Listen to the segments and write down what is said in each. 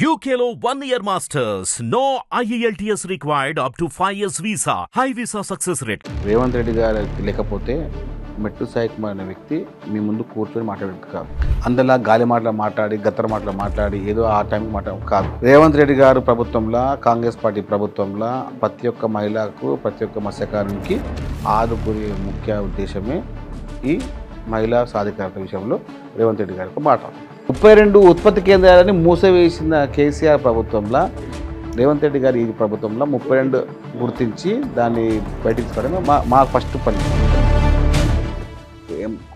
UKLO 1 year masters. No IELTS required up to 5 years visa. High visa success rate. Revanth Reddy గారు లేకపోతే మెట్టు సాయి కుమార్ అనే వ్యక్తి మీ ముందు కూర్చొని మాట్లాడేది కాదు. అందులో గాలి మాటలు మాట్లాడి గత్తర మాటలు మాట్లాడి ఏదో ఆ టైంకి మాట్లాడ కాదు. రేవంత్ రెడ్డి గారు ప్రభుత్వంలో, కాంగ్రెస్ పార్టీ ప్రభుత్వంలో ప్రతి ఒక్క మహిళకు, ప్రతి ఒక్క మత్స్యకారునికి ఆదుకునే ముఖ్య ఉద్దేశమే ఈ మహిళా సాధికారత విషయంలో రేవంత్ రెడ్డి గారికి మాట. 32 ఉత్పత్తి కేంద్రాలని మూసివేసిన కేసీఆర్ ప్రభుత్వంలో రేవంత్ రెడ్డి గారి ఈ ప్రభుత్వంలో 32 గుర్తించి దాన్ని బయటికి తీసుకోవడమే మా ఫస్ట్ పని.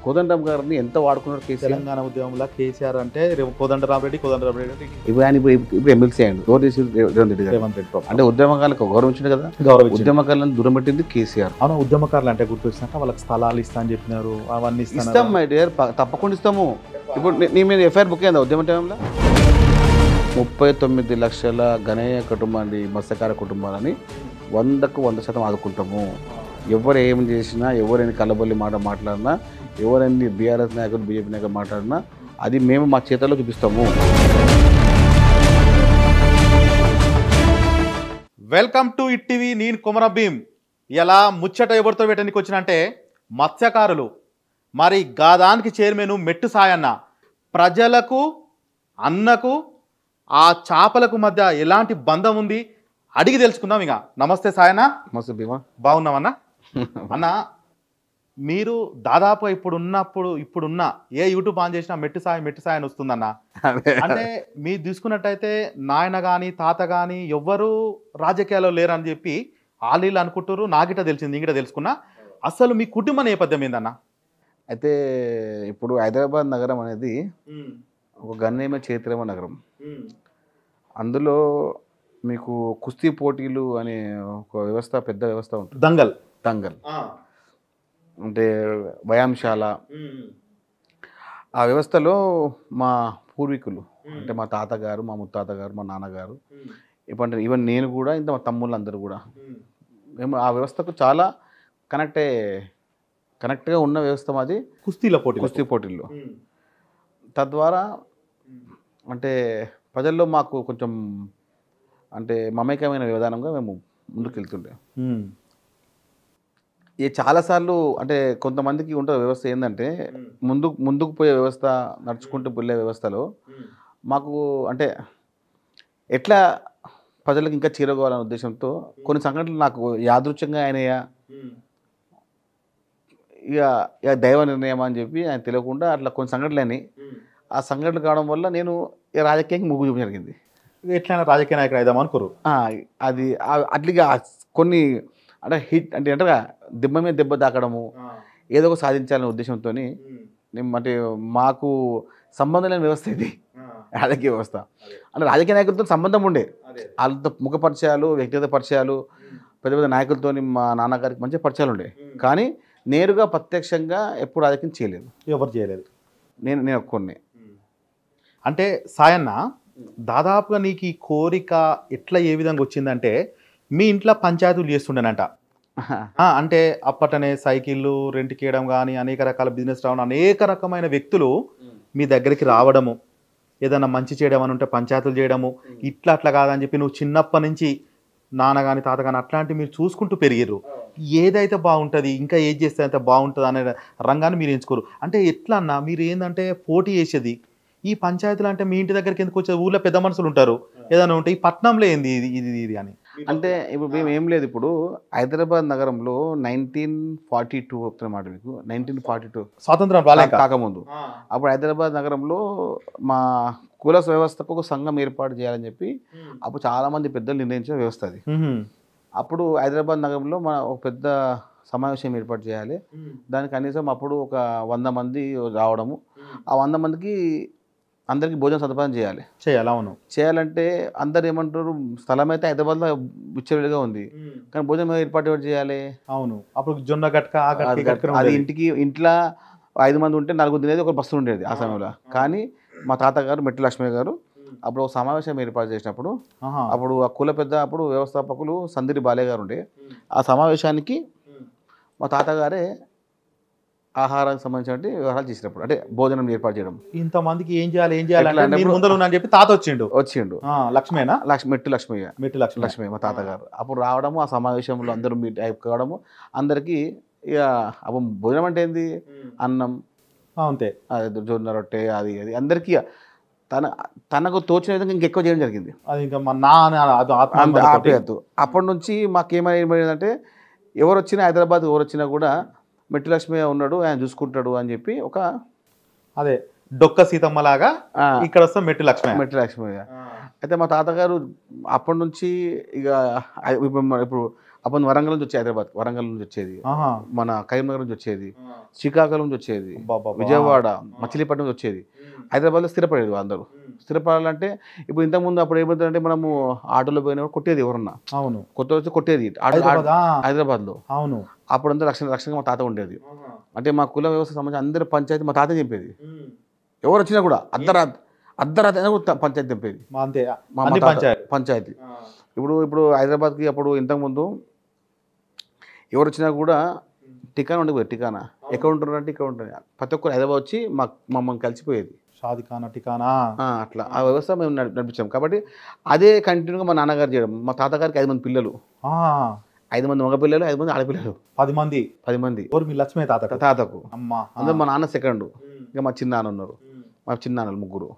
కోదండరామ్ గారిని ఎంత వాడుకున్నారు కేసీఆర్? తెలంగాణ ఉద్యమంలో కేసీఆర్ అంటే కోదండరామరెడ్డి ఇప్పుడు ఎమ్మెల్సీ అయ్యండి. ఎవరు చేసి రేవంత్ రెడ్డి గారు? రేవంత్ రెడ్డి అంటే ఉద్యమకాలకు గౌరవించింది కదా. ఉద్యమకాలను దూరం పెట్టింది కేసీఆర్. అవును, ఉద్యమకారులు అంటే గుర్తొచ్చినాక వాళ్ళకి స్థలాలు ఇస్తా అని చెప్పినారు. అవన్నీ ఇస్తాం మై డియర్, తప్పకుండా ఇస్తాము. ఇప్పుడు నీ మీద ఎఫ్ఐఆర్ బుక్ అయిందా ఉద్యమ టైంలో? 39 లక్షల గణనీయ కుటుంబాన్ని, మత్స్యకార కుటుంబాలని 100% ఆదుకుంటాము. ఎవరు ఏం చేసినా, ఎవరైనా కలబొల్లి మాట మాట్లాడినా, ఎవరైనా బీఆర్ఎస్ నాయకులు, బీజేపీ నాయకులు మాట్లాడినా అది మేము మా చేతల్లో చూపిస్తాము. Welcome to it TV. నేను కుమరభీం. ఇలా ముచ్చట ఎవరితో పెట్టడానికి వచ్చినంటే మత్స్యకారులు. మరి గాదానికి చైర్మన్ మెట్టు సాయన్న ప్రజలకు, అన్నకు, ఆ చేపలకు మధ్య ఎలాంటి బంధం ఉంది అడిగి తెలుసుకుందాం. ఇక నమస్తే సాయన్న. మస్తు భీమా, బాగున్నామన్నా? అన్న, మీరు దాదాపు ఇప్పుడున్న ఏ యూట్యూబ్ ఆన్ చేసినా మెట్టు సాయి అని వస్తుందన్న. అంటే మీరు తీసుకున్నట్టయితే నాయన కానీ తాత కానీ ఎవ్వరూ రాజకీయాల్లో లేరని చెప్పి వాళ్ళు అనుకుంటారు. నాకిట తెలిసింది, ఇంకిట తెలుసుకున్నా. అసలు మీ కుటుంబ నేపథ్యం ఏందన్న? అయితే ఇప్పుడు హైదరాబాద్ నగరం అనేది ఒక గణనీయమైన చరిత్రమ నగరం. అందులో మీకు కుస్తీ పోటీలు అనే ఒక వ్యవస్థ, పెద్ద వ్యవస్థ ఉంటుంది. దంగల్ అంటే వ్యాయామశాల. ఆ వ్యవస్థలో మా పూర్వీకులు అంటే మా తాతగారు, మా ముత్తాతగారు, మా నాన్నగారు, ఇప్పుడు ఈవెన్ నేను కూడా, ఇంత మా తమ్ముళ్ళు అందరూ కూడా మేము ఆ వ్యవస్థకు చాలా కనెక్ట్గా ఉన్న వ్యవస్థ మాది. కుస్తీ పోటీల్లో తద్వారా అంటే ప్రజల్లో మాకు కొంచెం అంటే మమేకమైన విధానంగా మేము ముందుకెళ్తుండే. ఇది చాలాసార్లు అంటే కొంతమందికి ఉంటుంది వ్యవస్థ ఏంటంటే ముందుకు పోయే వ్యవస్థ, నడుచుకుంటూ వెళ్ళే వ్యవస్థలో మాకు అంటే ఎట్లా ప్రజలకు ఇంకా చేరుకోవాలనే ఉద్దేశంతో కొన్ని సంఘటనలు నాకు యాదృచ్ఛంగా అయినాయా, ఇక దైవ నిర్ణయం అని చెప్పి ఆయన తెలియకుండా అట్లా కొన్ని సంఘటనలు అయినాయి. ఆ సంఘటనలు కావడం వల్ల నేను రాజకీయానికి మొగ్గు చూపడం జరిగింది. ఎట్లయినా రాజకీయ నాయకుడు అయిదాం అనుకోరు. అది అట్లా కొన్ని అంటే హిట్ అంటే అంటారా దెబ్బ మీద దెబ్బ తాకడము, ఏదో ఒక సాధించాలనే ఉద్దేశంతో అంటే మాకు సంబంధం లేని వ్యవస్థ ఇది రాజకీయ వ్యవస్థ. అంటే రాజకీయ నాయకులతో సంబంధం ఉండే, వాళ్ళతో ముఖ పరిచయాలు, వ్యక్తిగత పరిచయాలు, పెద్ద పెద్ద నాయకులతో మా నాన్నగారికి మంచి పరిచయాలు ఉండే. కానీ నేరుగా ప్రత్యక్షంగా ఎప్పుడు రాజకీయం చేయలేదు, ఎవరు చేయలేదు. నేను ఒక్కడిని. అంటే సాయన్న, దాదాపుగా నీకు ఈ కోరిక ఎట్లా ఏ విధంగా వచ్చిందంటే మీ ఇంట్లో పంచాయతీలు చేస్తుండేనంట. అంటే అప్పటనే సైకిళ్ళు రెంట్కి ఇవ్వడం కానీ, అనేక రకాల బిజినెస్ రావడం, అనేక రకమైన వ్యక్తులు మీ దగ్గరికి రావడము, ఏదైనా మంచి చేయడం అని ఉంటే పంచాయతీలు చేయడము, అట్లా కాదని చెప్పి నువ్వు చిన్నప్పటి నుంచి నాన్న కానీ తాత కానీ అట్లాంటివి మీరు చూసుకుంటూ పెరిగిర్రు. ఏదైతే బాగుంటుంది, ఇంకా ఏది చేస్తే అయితే బాగుంటుంది అనే రంగాన్ని మీరు ఎంచుకోరు. అంటే ఎట్లా అన్నా మీరు ఏంటంటే పోటీ చేసేది ఈ పంచాయతీలు అంటే మీ ఇంటి దగ్గరికి ఎందుకు వచ్చేది? ఊళ్ళో పెద్ద మనుషులు ఉంటారు, ఏదైనా ఉంటే ఈ పట్నంలో ఏంది ఇది అని. అంటే ఇప్పుడు మేము ఏం లేదు, ఇప్పుడు హైదరాబాద్ నగరంలో 1942 చెప్తున్నమాట మీకు, 1942 స్వాతంత్రం కాకముందు అప్పుడు హైదరాబాద్ నగరంలో మా కుల వ్యవస్థకు ఒక సంఘం ఏర్పాటు చేయాలని చెప్పి అప్పుడు చాలామంది పెద్దలు నిర్ణయించిన వ్యవస్థ అది. అప్పుడు హైదరాబాద్ నగరంలో ఒక పెద్ద సమావేశం ఏర్పాటు చేయాలి. దానికి కనీసం అప్పుడు ఒక 100 మంది రావడము, ఆ 100 మందికి అందరికీ భోజన సదుపాయం చేయాలి. అవును, చేయాలంటే అందరు ఏమంటారు, స్థలం అయితే హైదరాబాద్లో విచ్చలవిడిగా ఉంది, కానీ భోజనం ఏర్పాటు చేయాలి. అవును, అప్పుడు జొన్న గట్క అది ఇంట్లో 5 మంది ఉంటే 4 తినేది ఒక బస్సు ఉండేది ఆ సమయంలో. కానీ మా తాతగారు మెట్టు లక్ష్మయ్య గారు అప్పుడు ఒక సమావేశం ఏర్పాటు చేసినప్పుడు, అప్పుడు ఆ కుల పెద్ద అప్పుడు వ్యవస్థాపకులు సందిరి బాలయ్య గారు ఉండే. ఆ సమావేశానికి మా తాతగారే ఆహారానికి సంబంధించిన వ్యవహారాలు చేసినప్పుడు అంటే భోజనం ఏర్పాటు చేయడం. ఇంతమందికి ఏం చేయాలి అంటే నేను ముందర ఉన్నా అని చెప్పి తాత వచ్చిండు. లక్ష్మేనా? మెట్టు లక్ష్మయ్య. లక్ష్మయ్య మా తాతగారు అప్పుడు రావడము, ఆ సమావేశంలో అందరూ మీట్ కావడము, అందరికీ ఇక అప్పుడు భోజనం అంటే ఏంది, అన్నం, అంతే, అది జొన్న రొట్టె, అది అది అందరికీ తనకు తోచిన విధంగా ఇంకెక్కువ చేయడం జరిగింది. అది ఇంకా ఆప్యాయత. అప్పటి నుంచి మాకేమైందంటే ఎవరు వచ్చినా, హైదరాబాద్ ఎవరు వచ్చినా కూడా మెట్టు లక్ష్మయ్య ఉన్నాడు, ఆయన చూసుకుంటాడు అని చెప్పి ఒక అదే డొక్క సీతమ్మ లాగా ఇక్కడ వస్తాం మెట్టు లక్ష్మయ్య. అయితే మా తాతగారు అప్పటి నుంచి ఇక ఇప్పుడు అప్పుడు వరంగల్ నుంచి వచ్చేది, వరంగల్ నుంచి వచ్చేది, మన కరీంనగర్ నుంచి వచ్చేది, శ్రీకాకుళం నుంచి వచ్చేది, విజయవాడ, మచిలీపట్నం నుంచి వచ్చేది, హైదరాబాద్లో స్థిరపడేది. అందరూ స్థిరపడాలంటే ఇప్పుడు ఇంతకుముందు అప్పుడు ఏమవుతుందంటే మనము ఆటోలో పోయినా కొట్టేది ఎవరన్నా, అవును, కొత్త వచ్చి కొట్టేది హైదరాబాద్లో. అవును, అప్పుడంతా రక్షణగా మా తాత ఉండేది. అంటే మా కుల వ్యవస్థ సంబంధించి అందరి పంచాయతీ మా తాత చెప్పేది. ఎవరు వచ్చినా కూడా అర్ధరాత్రి పంచాయతీ చెప్పేది, పంచాయతీ. ఇప్పుడు హైదరాబాద్కి అప్పుడు ఇంతకుముందు ఎవరు వచ్చినా కూడా టికానా ఉండకపోయేది. టికానా ఎక్కడ ఉంటున్నారు అంటే ఇక్కడ ఉంటుంది. ప్రతి ఒక్కరు హైదరాబాద్ వచ్చి మమ్మల్ని కలిసిపోయేది. టికానా అట్లా ఆ వ్యవస్థ మేము నడిపించాం. కాబట్టి అదే కంటిన్యూగా మా నాన్నగారు చేయడం. మా తాతగారికి 5 మంది పిల్లలు, 5 మంది మగ పిల్లలు, 5 మంది ఆడపిల్లలు, 10 మంది. మీ లక్ష్మీ తాతకు అందరూ. మా నాన్న సెకండ్, ఇంకా మా చిన్నాన్న ఉన్నారు, మా చిన్నాన్నలు ముగ్గురు,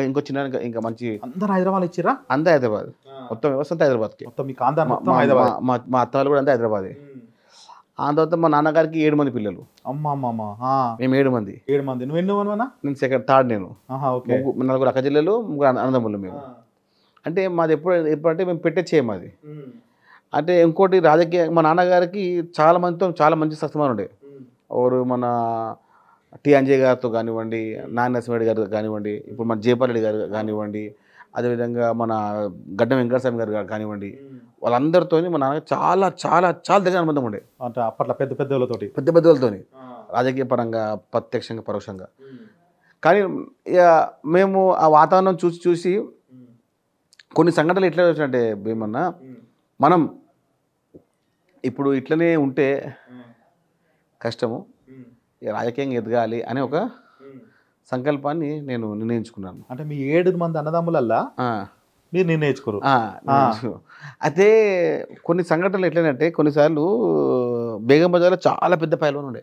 ఇంకో చిన్న, ఇంకా మంచి అందరూ హైదరాబాద్ ఇచ్చిరా. అంతా హైదరాబాద్, మొత్తం వ్యవస్థ అంతా హైదరాబాద్కి. మా అత్తవాళ్ళు కూడా అంతా హైదరాబాదే. ఆ తర్వాత మా నాన్నగారికి 7 మంది పిల్లలు. మేము 7 మంది. నువ్వు ఎన్నో? నేను సెకండ్, థర్డ్. నేను 4 అక్క జిల్లలు, 3 అన్నదమ్ములు మేము. అంటే మాది ఎప్పుడంటే మేము పెట్టేచ్చేయం అది. అంటే ఇంకోటి రాజకీయ, మా నాన్నగారికి చాలా మందితో చాలా మంచి సత్సమానం ఉండే. ఎవరు మన టి అంజయ్ గారితో కానివ్వండి, నాన్న నరసింహరెడ్డి గారు కానివ్వండి, ఇప్పుడు మన జయపాల్ రెడ్డి గారు కానివ్వండి, అదేవిధంగా మన గడ్డం వెంకటస్వామి గారు కానివ్వండి, వాళ్ళందరితో మా నాన్న చాలా చాలా చాలా దగ్గర అనుబంధం ఉండే. అంటే అప్పట్లో పెద్ద పెద్దలతో రాజకీయ పరంగా, ప్రత్యక్షంగా, పరోక్షంగా. కానీ ఇక మేము ఆ వాతావరణం చూసి కొన్ని సంఘటనలు ఎట్లా వచ్చినట్టే భీమన్న, మనం ఇప్పుడు ఇట్లనే ఉంటే కష్టము, రాజకీయంగా ఎదగాలి అనే ఒక సంకల్పాన్ని నేను నిర్ణయించుకున్నాను. అంటే మీ 7 మంది అన్నదమ్ములల్లా మీరు నిర్ణయించుకోరు. అయితే కొన్ని సంఘటనలు ఎట్లనంటే, కొన్నిసార్లు బేగం బజార్లో చాలా పెద్ద పైల్వాన్ ఉండే,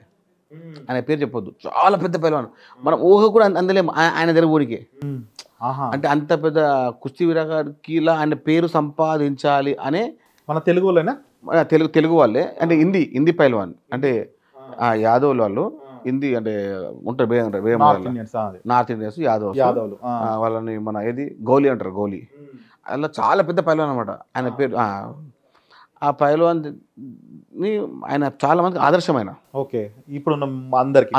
ఆయన పేరు చెప్పొద్దు, చాలా పెద్ద పైల్వాన్, మనం ఊహ కూడా అందలేము ఆయన దగ్గర ఊరికి. అంటే అంత పెద్ద కుస్తీ వీరగాడికి ఇలా ఆయన పేరు సంపాదించాలి అనే, మన తెలుగు వాళ్ళేనా? తెలుగు వాళ్ళే. అంటే హిందీ పైల్వాన్, అంటే యాదవ్ వాళ్ళు హిందీ అంటే ఉంటారు, నార్త్ ఇండియన్స్ యాదవ్ వాళ్ళని మన ఏది గౌలీ అంటారు, గౌలీ. అలా చాలా పెద్ద పైల్వాన్ అనమాట ఆయన పేరు. ఆ పైల్వాన్ ఆయన చాలా మందికి ఆదర్శమైన. ఓకే, ఇప్పుడు అందరికి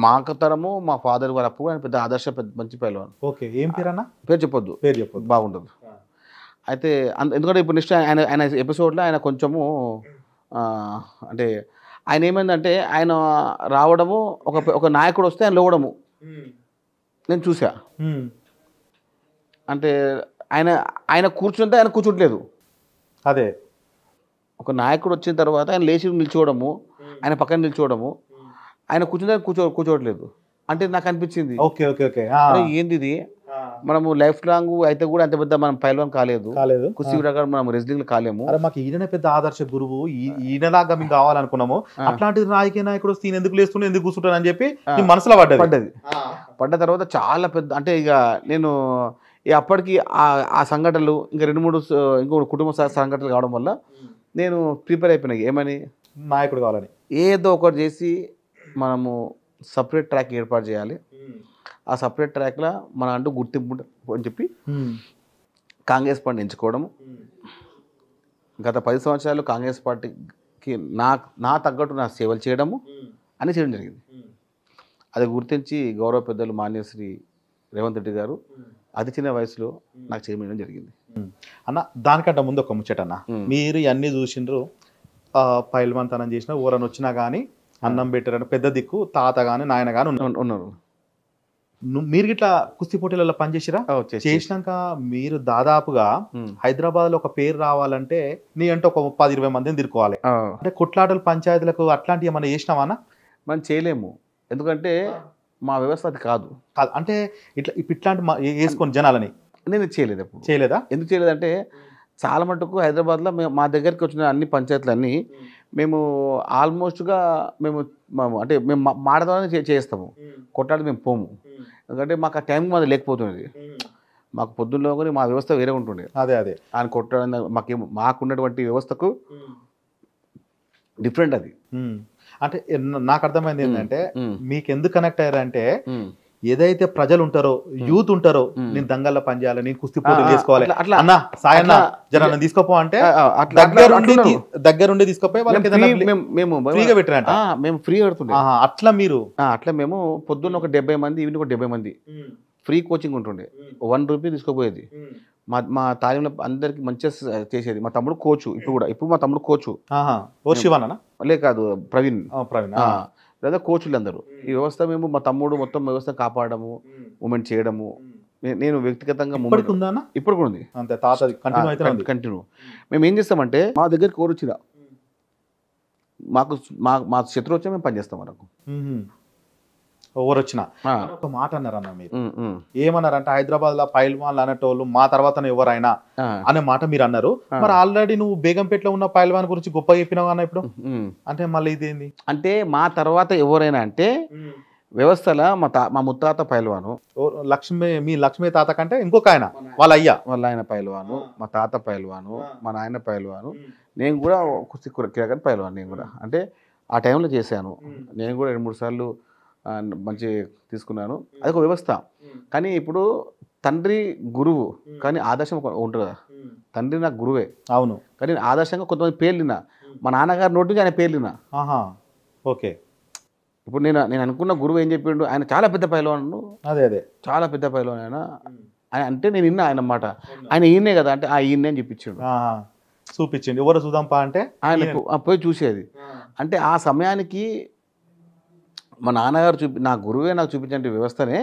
మా తరము, మా ఫాదర్ వాళ్ళ అప్పుడు ఆయన పెద్ద ఆదర్శ, పెద్ద మంచి పైల్వాన్. ఓకే, ఏం పేరు అన్న? పేరు చెప్పొద్దు, బాగుంటుంది. అయితే ఎందుకంటే ఇప్పుడు నెక్స్ట్ ఆయన ఎపిసోడ్లో ఆయన కొంచెము అంటే ఆయన ఏమైందంటే, ఆయన రావడము, ఒక నాయకుడు వస్తే ఆయన లోవడము నేను చూసా. అంటే ఆయన కూర్చుంటే ఆయన కూర్చుంటలేదు. అదే ఒక నాయకుడు వచ్చిన తర్వాత ఆయన లేచి నిల్చోవడము, ఆయన పక్కన నిల్చోవడము, ఆయన కూర్చుంటే కూర్చోవట్లేదు. అంటే నాకు అనిపించింది, ఏంది ఇది, మనము లైఫ్ లాంగ్ అయితే కూడా అంత పెద్ద మనం పైల్వాన్ కాలేదు, కుస్తీ వీరగాడు మనం రెజ్లింగ్ కాలేము. మాకు ఈయన పెద్ద ఆదర్శ గురువు, ఈయనలాగా మేము కావాలనుకున్నాము. అట్లాంటి రాజకీయ నాయకుడు ఈయన ఎందుకు లేస్తుండే, ఎందుకు కూర్చుంటాను అని చెప్పి మనసులో పడ్డ తర్వాత చాలా పెద్ద, అంటే ఇక నేను అప్పటికి ఆ సంఘటనలు ఇంకా 2-3 ఇంకో కుటుంబ సంఘటనలు కావడం వల్ల నేను ప్రిపేర్ అయిపోయినాయి. ఏమని, నాయకుడు కావాలని. ఏదో ఒకటి చేసి మనము సపరేట్ ట్రాక్ ఏర్పాటు చేయాలి, ఆ సపరేట్ ట్రాక్లో మన అంటూ గుర్తింపు అని చెప్పి కాంగ్రెస్ పార్టీ ఎంచుకోవడము. గత 10 సంవత్సరాలు కాంగ్రెస్ పార్టీకి నా తగ్గట్టు నా సేవలు చేయడము అని చేయడం జరిగింది. అది గుర్తించి గౌరవ పెద్దలు మాన్యశ్రీ రేవంత్ రెడ్డి గారు అతి చిన్న వయసులో నాకు చేయడం జరిగింది. అన్న, దానికంటే ముందు ఒక ముచ్చట అన్న, మీరు ఇవన్నీ చూసిండ్రు, పైల్వాన్ తనం చేసిన ఊరని వచ్చినా కానీ అన్నం పెట్టారని పెద్ద దిక్కు తాత కానీ నాయన కానీ ఉన్నారు. మీరు ఇట్లా కుస్తీ పోటీలలో పనిచేసిరా? చేసినాక మీరు దాదాపుగా హైదరాబాద్ లో ఒక పేరు రావాలంటే నీ అంటే ఒక 10-20 మందిని తిరుకోవాలి. అంటే కొట్లాటలు పంచాయతీలకు అట్లాంటివి ఏమన్నా చేసినావా? మనం చేయలేము, ఎందుకంటే మా వ్యవస్థ అది కాదు. కాదు అంటే ఇట్లాంటి వేసుకొని జనాలని నేను చేయలేదు ఎప్పుడు. చేయలేదా? ఎందుకు చేయలేదంటే చాలా మటుకు హైదరాబాద్లో మా దగ్గరికి వచ్చిన అన్ని పంచాయతీలన్నీ మేము ఆల్మోస్ట్గా మేము అంటే మేము మాడదామని చేస్తాము, కొట్టాడి మేము పోము. ఎందుకంటే మాకు ఆ టైం మాది లేకపోతున్నది. మాకు పొద్దున్నలో కానీ మా వ్యవస్థ వేరే ఉంటుండే. అదే ఆయన కొట్టడం మాకున్నటువంటి వ్యవస్థకు డిఫరెంట్ అది. అంటే నాకు అర్థమైంది ఏంటంటే మీకు ఎందుకు కనెక్ట్ అయ్యారంటే ఏదైతే ప్రజలు ఉంటారో యూత్ ఉంటారో నేను దంగల్లో పనిచేయాలి, నేను కుస్తీ పోటీలు చేసుకోవాలి, అన్న సాయన్న జనాన్ని తీసుకోపో అంటే దగ్గరుండి తీసుకుపోయి వాళ్ళకి ఫ్రీగా పెట్టారంట. మేము ఫ్రీ పెడుతుండే. అట్లా మేము పొద్దున్న ఒక 70 మంది, ఈవినింగ్ ఒక 70 మంది ఫ్రీ కోచింగ్ ఉంటుండే. 1 రూపీ తీసుకోపోయేది. మా తాలీంలో అందరికి మంచిగా చేసేది. మా తమ్ముడు కోచ్, ఇప్పుడు మా తమ్ముడు కోచ్. లే కాదు, ప్రవీణ్ లేదా కోచ్లు అందరూ. ఈ వ్యవస్థ మేము మా తమ్ముడు మొత్తం వ్యవస్థ కాపాడము, మూమెంట్ చేయడము. నేను వ్యక్తిగతంగా ఇప్పుడు కూడా ఉంది కంటిన్యూ. మేము ఏం చేస్తామంటే మా దగ్గరికి కోరు వచ్చిన మాకు మా శత్రు వచ్చా మేము పనిచేస్తాం. మనకు ఎవరు వచ్చినా ఒక మాట అన్నారన్న మీరు, ఏమన్నారంటే హైదరాబాద్ లో పైల్వాన్లు అనేటోళ్ళు మా తర్వాత ఎవరైనా అనే మాట మీరు అన్నారు. మరి ఆల్రెడీ నువ్వు బేగంపేటలో ఉన్న పైల్వాన్ గురించి గొప్ప చెప్పినావు అన్న ఇప్పుడు, అంటే మళ్ళీ ఇదేంది అంటే మా తర్వాత ఎవరైనా అంటే వ్యవస్థలో మా ముత్తాత పైల్వాను, మీ లక్ష్మీ తాత కంటే ఇంకొక ఆయన వాళ్ళ ఆయన పైల్వాను, మా తాత పైల్వాను, మా నాయన పైల్వాను, నేను కూడా కిరకన్ పైల్వాను. నేను కూడా అంటే ఆ టైంలో చేశాను. నేను కూడా 2-3 సార్లు మంచి తీసుకున్నాను. అది ఒక వ్యవస్థ. కానీ ఇప్పుడు తండ్రి గురువు కానీ ఆదర్శం ఉంటుంది కదా. తండ్రి నాకు గురువే, అవును, కానీ ఆదర్శంగా కొంతమంది పేర్లినా. మా నాన్నగారి నోటి నుంచి ఆయన పేర్లినా. ఓకే. ఇప్పుడు నేను అనుకున్న గురువు ఏం చెప్పిండు, ఆయన చాలా పెద్ద పైల్వాను, అదే చాలా పెద్ద పైల్వాన్ ఆయన అంటే నేను విన్నా ఆయన మాట. ఆయన ఈయనే కదా అంటే ఈయనే అని చెప్పించాడు, చూపించండి ఎవరు చూద్దాంపా అంటే ఆయన పోయి చూసేది. అంటే ఆ సమయానికి మా నాన్నగారు నా గురువే నాకు చూపించే వ్యవస్థనే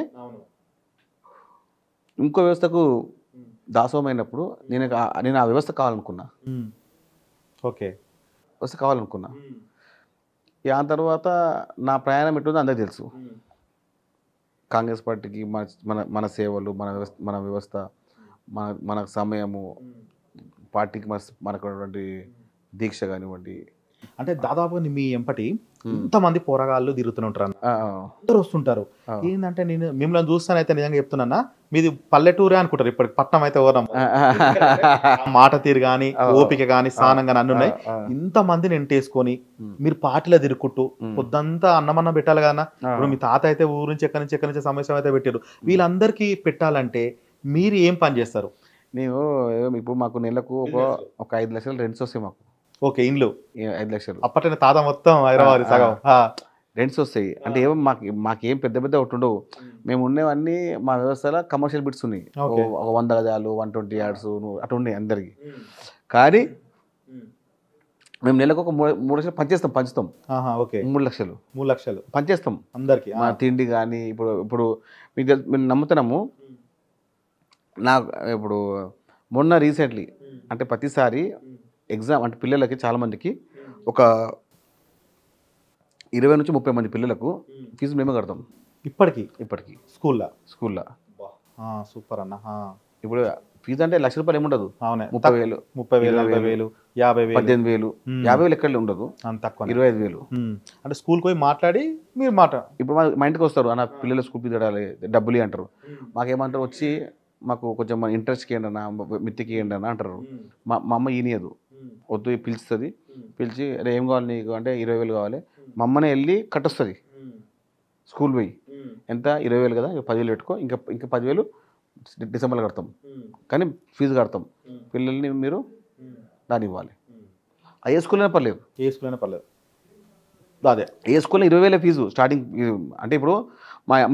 ఇంకో వ్యవస్థకు దాసోమైనప్పుడు నేను ఆ వ్యవస్థ కావాలనుకున్నా. ఓకే, వ్యవస్థ కావాలనుకున్నా. ఆ తర్వాత నా ప్రయాణం ఎట్టుందో అందరికీ తెలుసు. కాంగ్రెస్ పార్టీకి మన సేవలు, మన వ్యవస్థ, మన సమయము, పార్టీకి మనకున్నటువంటి దీక్ష కానివ్వండి. అంటే దాదాపు మీ ఎంపటి ఇంతమంది పోరగాళ్ళు తిరుగుతుంటారు, అందరు వస్తుంటారు. ఏంటంటే నేను మిమ్మల్ని చూస్తానైతే నిజంగా చెప్తున్నా, మీది పల్లెటూరే అనుకుంటారు. ఇప్పటికి పట్నం అయితే ఎవరం మాట తీరు కానీ, ఓపిక కానీ, స్నానం కానీ అన్ని ఉన్నాయి. ఇంతమందిని ఎంటేసుకొని మీరు పార్టీలో తిరుగుకుంటూ పొద్దంతా అన్నమన్న పెట్టాలి కదా. ఇప్పుడు మీ తాత అయితే ఊరు నుంచి ఎక్కడి నుంచి సమస్య అయితే పెట్టారు. వీళ్ళందరికీ పెట్టాలంటే మీరు ఏం పని చేస్తారు? నేను ఇప్పుడు మాకు నెలకు ఒక 5 లక్షలు రెంట్స్ వస్తాయి మాకు. ఓకే, ఇండ్లు 5 లక్షలు. అప్పటి తాత మొత్తం హైదరాబాద్ సగం రెంట్స్ వస్తాయి. అంటే ఏమో మాకేం పెద్ద ఒకటి ఉండవు. మేము ఉండేవన్నీ మా వ్యవస్థలో కమర్షియల్ బిట్స్ ఉన్నాయి. 100 గజాలు, 120 యార్డ్స్ అటు ఉన్నాయి అందరికి. కానీ మేము నెలకు ఒక 3 లక్షలు పంచుతాం. ఓకే, 3 లక్షలు పంచేస్తాం అందరికి. మా తిండి కానీ ఇప్పుడు మీరు నమ్ముతున్నాము. ఇప్పుడు మొన్న రీసెంట్లీ అంటే ప్రతిసారి ఎగ్జామ్ అంటే పిల్లలకి చాలామందికి ఒక 20 నుంచి 30 మంది పిల్లలకు ఫీజు మేమే కడతాం ఇప్పటికి స్కూల్లో. సూపర్ అన్న. ఇప్పుడు ఫీజు అంటే ₹1,00,000 ఏముండదు. 30,000, 40,000, 50,000, 18,000, 50,000 ఎక్కడ ఉండదు, తక్కువ 25,000. అంటే స్కూల్కి పోయి మాట్లాడి మీరు ఇప్పుడు మా ఇంటికి వస్తారు, అన్న పిల్లల స్కూల్ ఫీజు కట్టాలి, డబ్బులు అంటారు. మాకేమంటారు, వచ్చి మాకు కొంచెం ఇంట్రెస్ట్కి ఇవ్వండి అన్న, మిత్తికి ఇవ్వండి అన్న అంటారు. మా అమ్మ ఈనియదు, వద్దు పిలుస్తుంది. పిలిచి అరే ఏం కావాలి నీకు అంటే 20,000 కావాలి. మా అమ్మనే వెళ్ళి కట్టొస్తుంది స్కూల్ పోయి. ఎంత 20,000 కదా, 10,000 పెట్టుకో, ఇంకా 10,000 డిసెంబర్లో కడతాం. కానీ ఫీజు కడతాం, పిల్లల్ని మీరు దాన్ని ఇవ్వాలి. ఏ స్కూల్ అయినా పర్లేదు. అదే ఏ స్కూల్లో 20,000 ఫీజు స్టార్టింగ్. అంటే ఇప్పుడు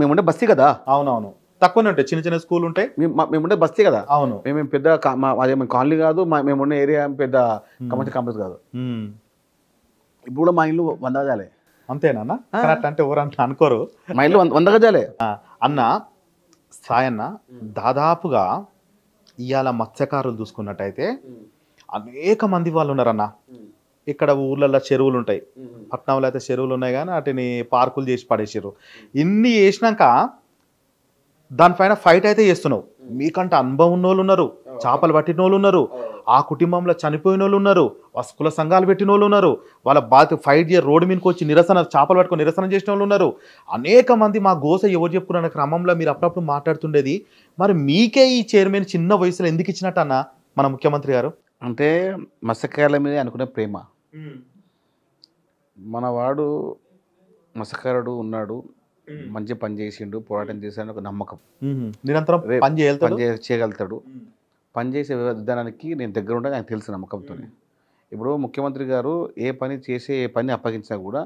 మేము ఉండే బస్తీ కదా. అవునవును, తక్కువనే ఉంటాయి. చిన్న స్కూల్ ఉంటాయి. మేము ఉండే బస్తీ కదా. అవును, మేము పెద్ద అదేమో కాలనీ కాదు, మేము ఉండే ఏరియా పెద్ద కమర్షియల్ కాంప్లెక్స్ కాదు. ఇప్పుడు కూడా మా ఇల్లు 100 గజాలే. అంతేనా? అంటే ఎవరు అంత అనుకోరు. మా ఇల్లు 100 గజాలే. అన్న సాయన్న, దాదాపుగా ఇవాళ మత్స్యకారులు చూసుకున్నట్టయితే అనేక మంది వాళ్ళు ఉన్నారన్న. ఇక్కడ ఊర్లలో చెరువులు ఉంటాయి, పట్నంలో అయితే చెరువులు ఉన్నాయి కానీ వాటిని పార్కులు చేసి పడేసారు. ఇన్ని చేసినాక దానిపైన ఫైట్ అయితే చేస్తున్నావు. మీకంటే అనుభవం ఉన్న వాళ్ళు ఉన్నారు, చేపలు పట్టిన వాళ్ళు ఉన్నారు, ఆ కుటుంబంలో చనిపోయిన వాళ్ళు ఉన్నారు, కుల సంఘాలు పెట్టిన వాళ్ళు ఉన్నారు, వాళ్ళ బాధ ఫైట్ చేసి రోడ్డు మీదకి వచ్చి నిరసన చేపలు పట్టుకొని నిరసన చేసిన వాళ్ళు ఉన్నారు. అనేక మంది మా గోస ఎవరు చెప్పుకున్న క్రమంలో మీరు అప్పుడప్పుడు మాట్లాడుతుండేది. మరి మీకే ఈ చైర్మన్ చిన్న వయసులో ఎందుకు ఇచ్చినట్టు అన్న మన ముఖ్యమంత్రి గారు? అంటే మత్స్యకారుల మీద అనుకునే ప్రేమ. మనవాడు మత్స్యకారుడు ఉన్నాడు, మంచి పని చేసిండు, పోరాటం చేశాడు, ఒక నమ్మకం. నిరంతరం పని చేయగలుగుతాడు. పని చేసే విధానానికి నేను దగ్గర ఉంటే నాకు తెలిసిన నమ్మకంతో. ఇప్పుడు ముఖ్యమంత్రి గారు ఏ పని చేసే ఏ పని అప్పగించినా కూడా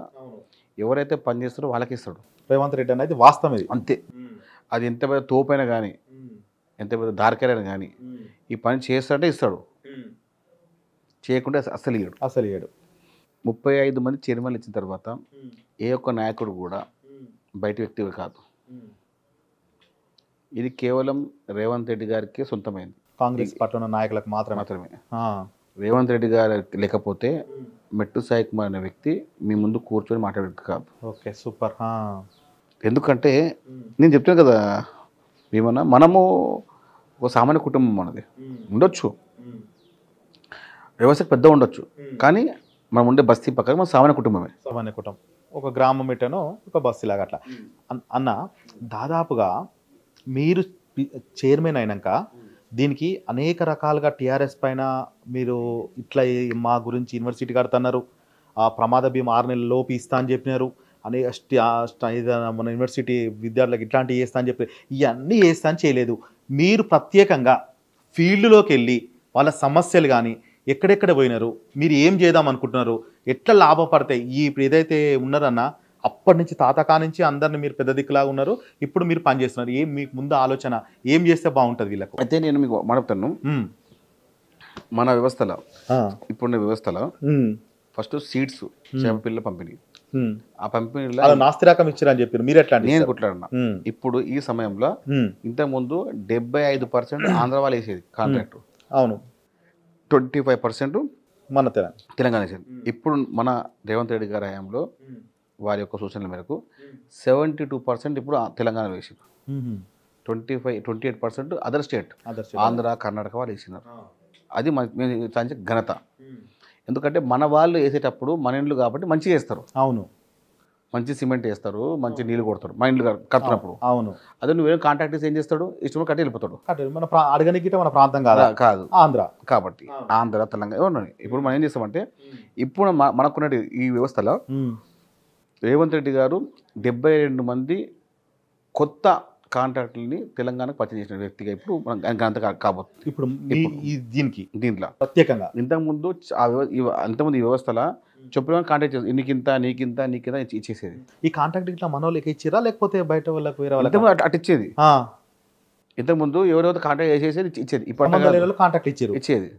ఎవరైతే పని చేస్తారో వాళ్ళకి ఇస్తాడు. రేవంత్ రెడ్డి అనేది వాస్తవం ఇది. అంతే. అది ఎంత పెద్ద తోపైనా కానీ, ఎంత పెద్ద దారికైనా కానీ ఈ పని చేస్తాడంటే ఇస్తాడు, చేయకుండా అసలు ఇయ్యడు. 35 మంది చైర్మన్లు ఇచ్చిన తర్వాత ఏ ఒక్క నాయకుడు కూడా బయట వ్యక్తి కాదు. ఇది కేవలం రేవంత్ రెడ్డి గారికి సొంతమైంది, కాంగ్రెస్ పార్టీ ఉన్న నాయకులకు మాత్రమే. రేవంత్ రెడ్డి గారు లేకపోతే మెట్టు సాయి కుమార్ అనే వ్యక్తి మీ ముందు కూర్చొని మాట్లాడేది కాదు. Okay, super. ఎందుకంటే నేను చెప్తాను కదా భీమన్న, మనము ఒక సామాన్య కుటుంబం మనది ఉండొచ్చు, వ్యవస్థకు పెద్ద ఉండొచ్చు, కానీ మనం ఉండే బస్తీ పక్కన మన సామాన్య కుటుంబమే. సామాన్య కుటుంబం, ఒక గ్రామం పెట్టానో ఒక బస్తీ లాగా అట్లా. అన్న దాదాపుగా మీరు చైర్మన్ అయినాక దీనికి అనేక రకాలుగా టీఆర్ఎస్ పైన మీరు ఇట్లా మా గురించి యూనివర్సిటీ కడుతున్నారు, ఆ ప్రమాద భీమా 6 నెలల లోపు ఇస్తా అని చెప్పినారు, మన యూనివర్సిటీ విద్యార్థులకు ఇట్లాంటివి చేస్తా అని చెప్పి ఇవన్నీ చేస్తా అని చేయలేదు. మీరు ప్రత్యేకంగా ఫీల్డ్లోకి వెళ్ళి వాళ్ళ సమస్యలు కానీ ఎక్కడెక్కడ పోయినారు, మీరు ఏం చేద్దాం అనుకుంటున్నారు, ఎట్లా లాభపడతాయి ఇప్పుడు ఏదైతే ఉన్నారన్న అప్పటి నుంచి తాతకా నుంచి అందరిని మీరు పెద్ద దిక్కులాగా ఉన్నారు, ఇప్పుడు మీరు పని చేస్తున్నారు, ఏం మీకు ముందు ఆలోచన ఏం చేస్తే బాగుంటుంది వీళ్ళకు? అయితే నేను మీకు మాట్లాడుతాను. మన వ్యవస్థలో ఇప్పుడున్న వ్యవస్థలో ఫస్ట్ సీడ్స్ చేపపిల్ల పంపిణీ, ఆ పంపిణీలో నాస్తి రకం ఇచ్చారని చెప్పారు, మీరు ఎట్లా? నేను కొట్లాడినా. ఇప్పుడు ఈ సమయంలో ఇంతకుముందు 75% ఆంధ్ర వాళ్ళు వేసేది కాంట్రాక్ట్, అవును, 25% మన తెలంగాణ వేసేది. ఇప్పుడు మన రేవంత్ రెడ్డి గారి హయాంలో వారి యొక్క సూచనల మేరకు 72% ఇప్పుడు తెలంగాణ వేసారు, 28% అదర్ స్టేట్ ఆంధ్ర కర్ణాటక వాళ్ళు వేసినారు. అది సాధించే ఘనత. ఎందుకంటే మన వాళ్ళు వేసేటప్పుడు మన ఇండ్లు కాబట్టి మంచిగా వేస్తారు, అవును, మంచి సిమెంట్ వేస్తారు, మంచి నీళ్ళు కొడతారు మన ఇండ్లు కడుతున్నప్పుడు. అవును. అదే నువ్వేం కాంట్రాక్టర్స్ ఏం చేస్తాడు, ఇష్టం కట్టి వెళ్ళిపోతాడు. మన అడగనికి మన ప్రాంతం కాదు ఆంధ్ర కాబట్టి ఆంధ్ర తెలంగాణ ఉన్నాయి. ఇప్పుడు మనం ఏం చేస్తామంటే ఇప్పుడు మనకున్న ఈ వ్యవస్థలో రేవంత్ రెడ్డి గారు 72 మంది కొత్త కాంట్రాక్టులని తెలంగాణకు పరిచయం చేసిన వ్యక్తిగా ఇప్పుడు మనం ఘనత కాబోతుంది. ఇప్పుడు దీంట్లో ప్రత్యేకంగా ఇంతకుముందు ఈ వ్యవస్థలో చెప్పిన కాంట్రాక్ట్ నీకింత ఇచ్చేసేది. ఈ కాంట్రాక్ట్ ఇట్లా మన వాళ్ళకి ఇచ్చిరా లేకపోతే బయట వాళ్ళకి వేరే వాళ్ళకి అటు ఇచ్చేది. ఇంతకుముందు ఎవరెవరు కాంట్రాక్ట్ చేసేది ఇచ్చేది, ఇప్పుడు కాంట్రాక్ట్ ఇచ్చేది.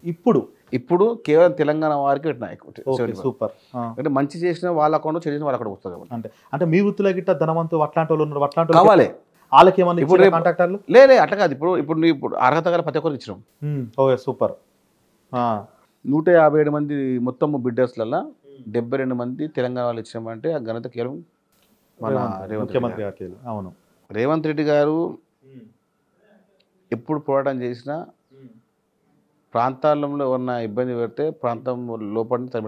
ఇప్పుడు కేవలం తెలంగాణ వారికి పెట్టిన. సూపర్. అంటే మంచి చేసిన వాళ్ళ అకౌంట్ చేసిన వాళ్ళ అక్కడ వస్తుంది. అంటే మీ వృత్తిలో గిట్ట ధనవంతు అట్లాంటి వాళ్ళు ఉన్నారు, అట్లాంటి కావాలి వాళ్ళకి ఏమన్నా ఇప్పుడు కాంట్రాక్టర్లు లేదే అట్లా కాదు. ఇప్పుడు అర్హత గల ప్రతి ఒక్కరికి ఇచ్చినాం. Okay, super. 157 మంది మొత్తం బిడ్డర్స్లలో 72 మంది తెలంగాణ వాళ్ళు ఇచ్చినామంటే ఆ ఘనత కేవలం మన ముఖ్యమంత్రి గారికి. అవును, రేవంత్ రెడ్డి గారు ఎప్పుడు పోరాటం చేసినా ప్రాంతాలలో ఉన్న ఇబ్బంది పెడితే ప్రాంతం లోపల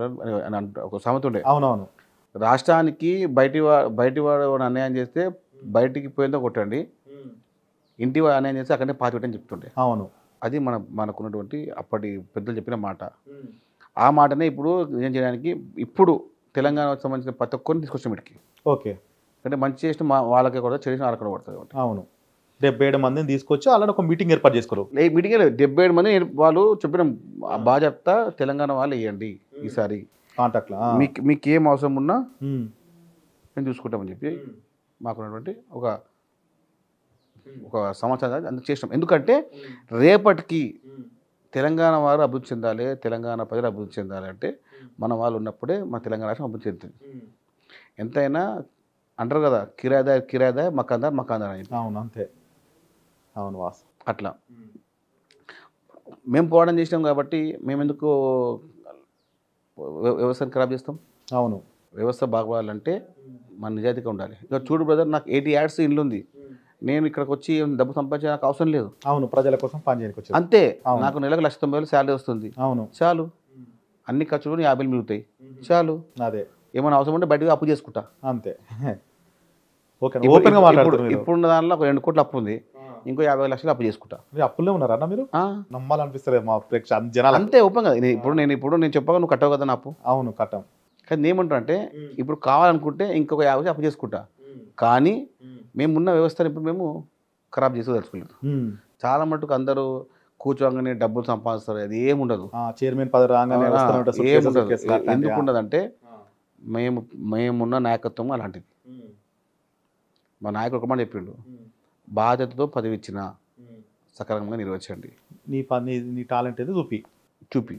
ఒక సామెత ఉండే. అవునవును. రాష్ట్రానికి బయటి వాడు అన్యాయం చేస్తే బయటికి పోయిందో కొట్టండి, ఇంటి వాడు అన్యాయం చేస్తే అక్కడనే పాతి పెట్టని చెప్తుండే. అవును, అది మనకున్నటువంటి అప్పటి పెద్దలు చెప్పిన మాట. ఆ మాటనే ఇప్పుడు ఏం చేయడానికి ఇప్పుడు తెలంగాణకు సంబంధించిన ప్రతి ఒక్కరిని తీసుకొచ్చిన వీటికి. ఓకే, అంటే మంచి చేసిన వాళ్ళకి కూడా చేసిన వాళ్ళకి కూడా పడుతుంది కాబట్టి. అవును, 77 మందిని తీసుకొచ్చి అలానే ఒక మీటింగ్ ఏర్పాటు చేసుకోరు. మీటింగ్ 77 మంది వాళ్ళు చెప్పిన బాగా చెప్తా తెలంగాణ వాళ్ళు వేయండి ఈసారి కాంటాక్ట్, మీకు ఏం అవసరం ఉన్నా మేము చూసుకుంటామని చెప్పి మాకున్నటువంటి ఒక సమాచారం అందుకు చేసినాం. ఎందుకంటే రేపటికి తెలంగాణ వారు అభివృద్ధి చెందాలి, తెలంగాణ ప్రజలు అభివృద్ధి చెందాలి అంటే మన వాళ్ళు ఉన్నప్పుడే మన తెలంగాణ రాష్ట్రం అభివృద్ధి చెందుతుంది. ఎంతైనా అంటారు కదా, కిరాయిదా మకాందార్ అని. అవును, అంతే. అవును, వాస్ అట్లా మేము పోవడం చేసినాం కాబట్టి మేము ఎందుకు వ్యవస్థను ఖరాబ్ చేస్తాం? అవును. వ్యవస్థ బాగుపడాలంటే మన నిజాయితీగా ఉండాలి. ఇక చూడు బ్రదర్, నాకు 80 యాడ్స్ ఇల్లు ఉంది, నేను ఇక్కడికి వచ్చి డబ్బు సంపాదించే నాకు అవసరం లేదు. అవును, ప్రజల కోసం పనిచేయడానికి వచ్చారు. అంతే, అవును. నాకు నెలకు 1,90,000 శాలరీ వస్తుంది, అవును, చాలు. అన్ని ఖర్చులు 50 మిగులుతాయి, చాలు. అదే ఏమైనా అవసరం ఉంటే బయటకు అప్పు చేసుకుంటా, అంతే. ఓకే, ఓపెన్గా మాట్లాడుతున్నారు. ఇప్పుడున్న దానిలో ఒక 2 కోట్లు అప్పు ఉంది, ఇంకో 50 లక్షలు అప్పు చేసుకుంటా. మీరు అప్పుల్లో ఉన్నారా అన్న? మీరు ఆ, నమ్మాలనిపిస్తలేదు మా ప్రేక్ష జనాలు. అంతే ఓపెన్ కదా. నేను చెప్పగా నువ్వు కట్టవు కదా నా అప్పు. అవును, కట్టం. కానీ నేనేమంటా అంటే, ఇప్పుడు కావాలనుకుంటే ఇంకొక 50 అప్పు చేసుకుంటా, కానీ మేమున్న వ్యవస్థను ఇప్పుడు మేము ఖరాబ్ చేసి తెలుసుకోలేదు. చాలా మటుకు అందరూ కూర్చోగానే డబ్బులు సంపాదిస్తారు, అది ఏముండదు. చైర్మన్ పదవి రాగానే ఏముండదు. ఎందుకు ఉండదంటే మేమున్న నాయకత్వం అలాంటిది. మా నాయకుడు ఒక మాట చెప్పిండు, బాధ్యతతో పదవి ఇచ్చిన సక్రమంగా నిర్వహించండి, నీ టాలెంట్ ఏదో చూపి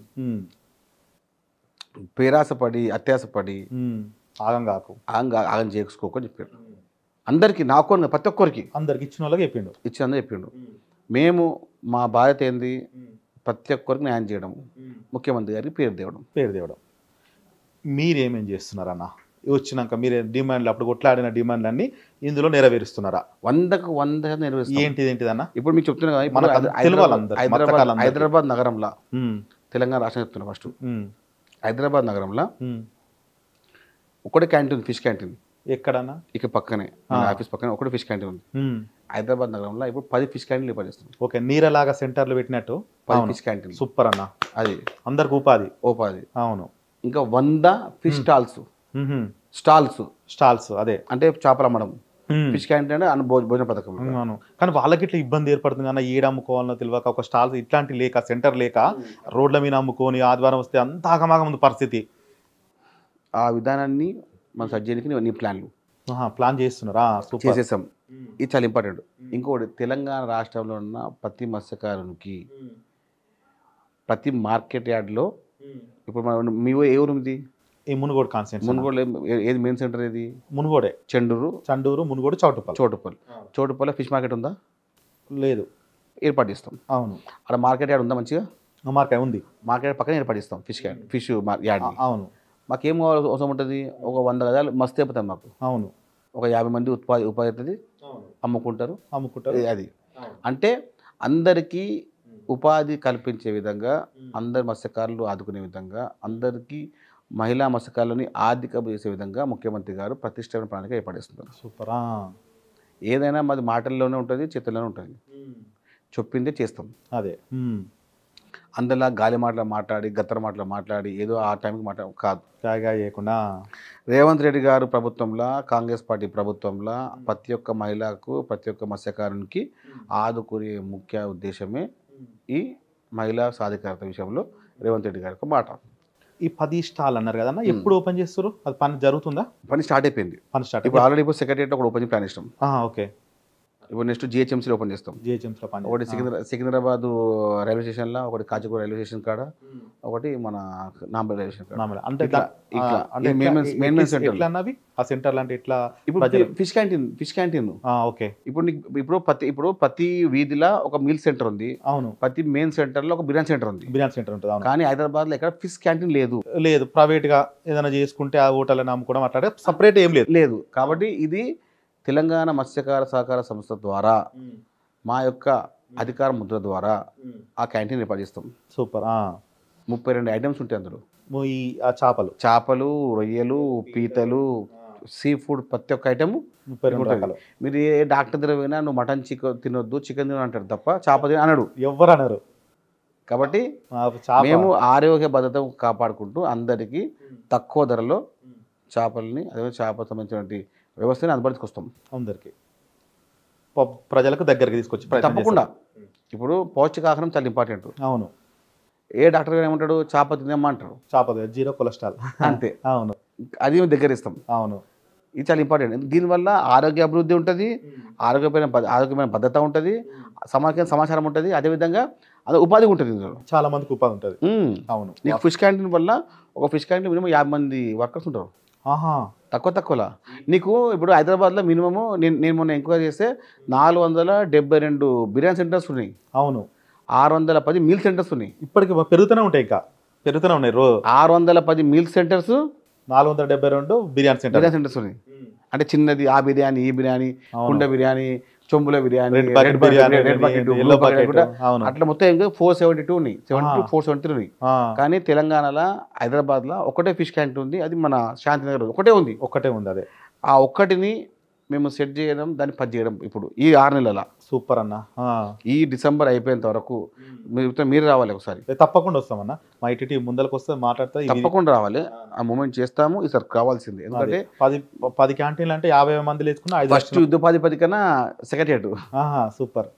పేరాసపడి అత్యాసపడి ఆగం చేసుకోకని చెప్పాడు. అందరికీ, నాకు ప్రతి ఒక్కరికి, అందరికి ఇచ్చిన వాళ్ళకి చెప్పిండు. మేము మా బాధ్యత ఏంది, ప్రతి ఒక్కరికి న్యాయం చేయడం, ముఖ్యమంత్రి గారికి పేరు తేవడం. మీరేమేం చేస్తున్నారన్న? వచ్చినాక మీరు డిమాండ్లు, అప్పుడు కొట్లాడిన డిమాండ్లన్నీ ఇందులో నెరవేరుస్తున్నారా? 100కు 100 నెరవేరుస్తారు. ఏంటిదన్న? ఇప్పుడు మీకు చెప్తున్నా కదా, హైదరాబాద్ నగరంలో, తెలంగాణ రాష్ట్రం చెప్తున్నా ఫస్ట్, హైదరాబాద్ నగరంలో ఒకటే క్యాంటీన్ ఉంది, ఫిష్ క్యాంటీన్. ఎక్కడన్నా? ఇక్కడ పక్కనే, ఆఫీస్ పక్కనే ఒకటి ఫిష్ క్యాంటీన్ ఉంది. హైదరాబాద్ నగరంలో ఇప్పుడు 10 ఫిష్ క్యాంటీన్లు ఏర్పడిస్తున్నాం. ఓకే, నీరలాగా సెంటర్లు పెట్టినట్టు 10 ఫిష్ క్యాంటీన్. సూపర్ అన్న, అది అందరికి ఉపాధి. అవును. ఇంకా 100 ఫిష్ స్టాల్స్ అదే అంటే చేపలు అమ్మడం. ఫిష్ క్యాంటీన్ అంటే భోజన పథకం. అవును, కానీ వాళ్ళకి ఇట్లా ఇబ్బంది ఏర్పడుతుంది అన్న, ఏడ అమ్ముకోవాలనో తెలియక, ఒక స్టాల్స్ ఇట్లాంటి లేక, సెంటర్ లేక, రోడ్ల మీద అమ్ముకొని ఆదివారం వస్తే అంత ఆగమాగం ఉంది పరిస్థితి. ఆ విధానాన్ని మనం సెట్ చేయడానికి నీ ప్లాన్ చేస్తున్నారా? చేసేసాం. ఇది చాలా ఇంపార్టెంట్. ఇంకోటి, తెలంగాణ రాష్ట్రంలో ఉన్న ప్రతి మత్స్యకారునికి ప్రతి మార్కెట్ యార్డ్లో, ఇప్పుడు మన మీ ఏ ఊరు ఉంది? మునుగోడు కాన్సెప్ట్. మునుగోడు ఏది మెయిన్ సెంటర్? ఏది? మునుగోడే. చండూరు, మునుగోడు, చౌటుపల్లి ఫిష్ మార్కెట్ ఉందా? లేదు. ఏర్పాటిస్తాం. అవును. అక్కడ మార్కెట్ యార్డ్ ఉందా? మంచిగా మార్కెట్ ఉంది. మార్కెట్ పక్కన ఏర్పాటిస్తాం ఫిష్ యార్డ్. అవును. మాకేం అవసరం ఉంటుంది? ఒక 100 గజాలు మస్తు అయిపోతాం మాకు. అవును. ఒక 50 మంది ఉపాధి అవుతుంది, అమ్ముకుంటారు. అది అంటే అందరికీ ఉపాధి కల్పించే విధంగా, అందరి మత్స్యకారులు ఆదుకునే విధంగా, అందరికీ మహిళా మత్స్యకారులని ఆర్థిక చేసే విధంగా ముఖ్యమంత్రి గారు ప్రతిష్టమైన ప్రణాళిక ఏర్పడిస్తున్నారు. సూపరా. ఏదైనా మాది మాటల్లోనే ఉంటుంది, చేతుల్లోనే ఉంటుంది. చెప్పిందే చేస్తాం. అదే అందులో గాలి మాట్లాడి గత్తర మాట్లాడి ఏదో ఆ టైంకి కాదు. చేయకుండా రేవంత్ రెడ్డి గారు ప్రభుత్వంలో, కాంగ్రెస్ పార్టీ ప్రభుత్వంలో ప్రతి ఒక్క మహిళకు, ప్రతి ఒక్క మత్స్యకారునికి ఆదుకునే ముఖ్య ఉద్దేశమే ఈ మహిళా సాధికారత విషయంలో రేవంత్ రెడ్డి గారి మాట. ఈ 10 స్టాల్ అన్నారు కదన్నా, ఎప్పుడు ఓపెన్ చేస్తారు? అది పని జరుగుతుందా? పని స్టార్ట్ అయిపోయింది. ఇప్పుడు ఆల్రెడీ ఇప్పుడు సెక్రటరియట్ ఒకటి ఓపెన్ ప్లాన్ ఇష్టం. ఓకే. ఇప్పుడు నెక్స్ట్ జిహెచ్ఎంసీలో ఓపెన్ చేస్తాం. ఒకటి సికింద్రాబాద్ రైల్వే స్టేషన్లో, ఒకటి కాచిగూడ రైల్వే స్టేషన్ కాడ, ఒకటి మన నాంపల్లి రైల్వే స్టేషన్ కాడ. అంటే ఇప్పుడు ఫిష్ క్యాంటీన్. ఓకే. ఇప్పుడు ప్రతి వీధిలో ఒక మీల్ సెంటర్ ఉంది. అవును. ప్రతి మెయిన్ సెంటర్ లో ఒక బిర్యానీ సెంటర్ ఉంది. కానీ హైదరాబాద్ లో ఎక్కడ ఫిష్ క్యాంటీన్ లేదు. ప్రైవేట్ గా ఏదైనా చేసుకుంటే ఆ హోటల్ అమ్ముకోవడం అట్లా సపరేట్ ఏం లేదు. కాబట్టి ఇది తెలంగాణ మత్స్యకార సహకార సంస్థ ద్వారా, మా యొక్క అధికార ముద్ర ద్వారా ఆ క్యాంటీన్ ఏర్పాటు చేస్తాం. సూపర్. 32 ఐటమ్స్ ఉంటాయి అందులో. చేపలు, రొయ్యలు, పీతలు, సీ ఫుడ్ ప్రతి ఒక్క ఐటమ్. మీరు ఏ డాక్టర్ దగ్గర పోయినా నువ్వు మటన్ తినొద్దు, చికెన్ తిన అంటాడు తప్ప చేప తిన అనడు. ఎవరు అనరు. కాబట్టి మేము ఆరోగ్య భద్రత కాపాడుకుంటూ అందరికీ తక్కువ ధరలో చేపల్ని, అదే చేప సంబంధించినటువంటి వ్యవస్థని అందుబాటుకి వస్తాం. అందరికీ ప్రజలకు దగ్గరికి తీసుకొచ్చి తప్పకుండా. ఇప్పుడు పౌష్టికాహారం చాలా ఇంపార్టెంట్. అవును. ఏ డాక్టర్ గారు ఏమంటాడు? చేప తినమ్మంటారు. చేప 0 కొలెస్ట్రాల్ అంతే. అవును. అది మేము దగ్గర ఇస్తాం. అవును. ఇది చాలా ఇంపార్టెంట్. దీనివల్ల ఆరోగ్య అభివృద్ధి ఉంటుంది, ఆరోగ్యమైన భద్రత ఉంటుంది, సమాచారం ఉంటుంది, అదేవిధంగా అది ఉపాధి ఉంటుంది. ఇందులో చాలా మందికి ఉపాధి ఉంటుంది. అవును. నీకు ఫిష్ క్యాంటీన్ వల్ల, ఒక ఫిష్ క్యాంటీన్ మినిమం 50 మంది వర్కర్స్ ఉంటారు. తక్కువలా. నీకు ఇప్పుడు హైదరాబాద్లో మినిమము నేను మొన్న ఎంక్వైరీ చేస్తే 472 బిర్యానీ సెంటర్స్ ఉన్నాయి. అవును. 610 మీల్ సెంటర్స్ ఉన్నాయి. ఇప్పటికి పెరుగుతూనే ఉంటాయి. ఇంకా పెరుగుతూనే ఉన్నాయి 610 meal centers, 472 biryani center. Biryani centers ఉన్నాయి. అంటే చిన్నది ఆ బిర్యానీ, ఈ బిర్యానీ, కుండ బిర్యానీ, చెంబుల biryani, red bucket biryani, red bucket, yellow blue bucket bucket. కూడా అవును. అట్లా మొత్తం 472 ఉన్నాయి, 473 ఉన్నాయి. ఆ, కానీ తెలంగాణలో హైదరాబాద్లో ఒకటే ఫిష్ క్యాంటీన్ ఉంది, అది మన శాంతినగర్ ఒకటే ఉంది. ఒక్కటే ఉంది అదే. ఆ ఒక్కటిని మేము సెట్ చేయడం, దాన్ని పని చేయడం ఇప్పుడు ఈ 6 నెలల. సూపర్ అన్న. ఈ డిసెంబర్ అయిపోయేంత వరకు మీరు రావాలి ఒకసారి. తప్పకుండా వస్తామన్నా, మా ITT ముందరకు వస్తే మాట్లాడతా. తప్పకుండా రావాలి, ఆ మూమెంట్ చేస్తాము. ఈసారి కావాల్సింది, ఎందుకంటే 10 క్యాంటీన్లు అంటే 50 మంది లేచుకున్నా ఫస్ట్ యుద్ధోపాధి కన్నా సెక్రటరియట్. సూపర్.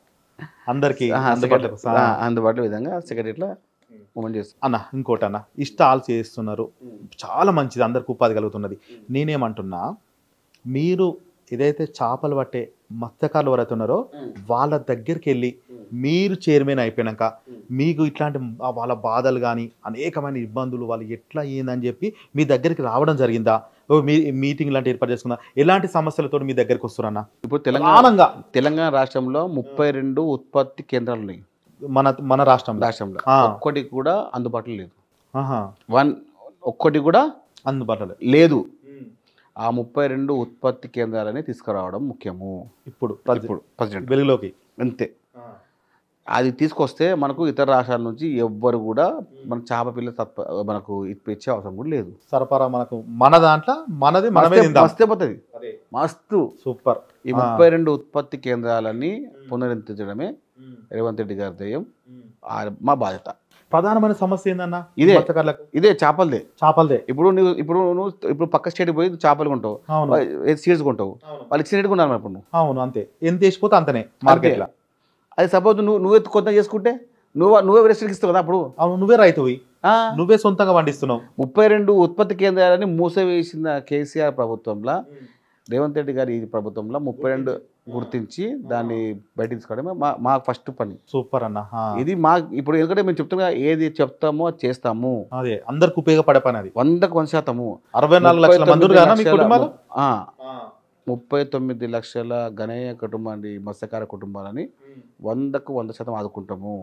అందరికి అందుబాటులో విధంగా సెక్రటరియట్లో మూమెంట్ చేస్తాం అన్న. ఇంకోటి అన్న, ఈ స్టాల్స్ చేస్తున్నారు, చాలా మంచిది, అందరికి ఉపాధి కలుగుతున్నది. నేనేమంటున్నా, మీరు ఏదైతే చేపలు పట్టే మత్స్యకారులు ఎవరైతే ఉన్నారో వాళ్ళ దగ్గరికి వెళ్ళి మీరు చైర్మన్ అయిపోయాక మీకు ఇట్లాంటి వాళ్ళ బాధలు కానీ అనేకమైన ఇబ్బందులు వాళ్ళు ఎట్లా ఏందని చెప్పి మీ దగ్గరికి రావడం జరిగిందా? మీ మీటింగ్ లాంటి ఏర్పాటు చేసుకున్నా? ఎలాంటి సమస్యలతో మీ దగ్గరికి వస్తున్నారన్నా? ఇప్పుడు తెలంగాణ రాష్ట్రంలో 32 ఉత్పత్తి కేంద్రాలు ఉన్నాయి. మన రాష్ట్రంలో ఒక్కటి కూడా అందుబాటులో లేదు. ఒక్కటి కూడా అందుబాటులో లేదు. ఆ 32 ఉత్పత్తి కేంద్రాలని తీసుకురావడం ముఖ్యము ఇప్పుడు ప్రెసిడెంట్ వెలుగులోకి. అంతే. అది తీసుకొస్తే మనకు ఇతర రాష్ట్రాల నుంచి ఎవ్వరు కూడా మన చేప పిల్ల మనకు ఇచ్చే అవసరం కూడా లేదు. సరఫరా మనకు మన దాంట్లో మస్తే పోతుంది. మస్తు సూపర్. ఈ 32 ఉత్పత్తి కేంద్రాలని పునరుద్ధరించడమే రేవంత్ రెడ్డి గారి ధ్యేయం, మా బాధ్యత. ప్రధానమైన సమస్య ఏందన్నా? ఇదే చేపలదే. ఇప్పుడు పక్క స్టేట్ పోయి చేపలు కొంటావు, సీడ్స్ కొంటావు, వాళ్ళు ఇచ్చిన రేటు కొనాలి ఇప్పుడు నువ్వు. అవును, అంతే. ఎంత వేసిపోతే అంతనే మార్కెట్లో. అది సపోజ్ నువ్వే కొత్త చేసుకుంటే నువ్వే రెస్ట్కి ఇస్తావు కదా. అప్పుడు అవును, నువ్వే రైతువి, నువ్వే సొంతంగా పండిస్తున్నావు. 32 ఉత్పత్తి కేంద్రాలని మూసవేసిన కేసీఆర్ ప్రభుత్వంలో, రేవంత్ రెడ్డి గారి ఈ ప్రభుత్వంలో 32 గుర్తించి దాన్ని బయట తీసుకోవడమే మా ఫస్ట్ పని. సూపర్ అన్న. ఇది ఇప్పుడు ఎందుకంటే మేము చెప్తున్నా, ఏది చెప్తామో చేస్తాము, అదే అందరికి ఉపయోగపడే పని. అది 100% 64 లక్షల మంది 39 లక్షల గణేయ కుటుంబాన్ని, మత్స్యకార కుటుంబాలని 100% ఆదుకుంటాము.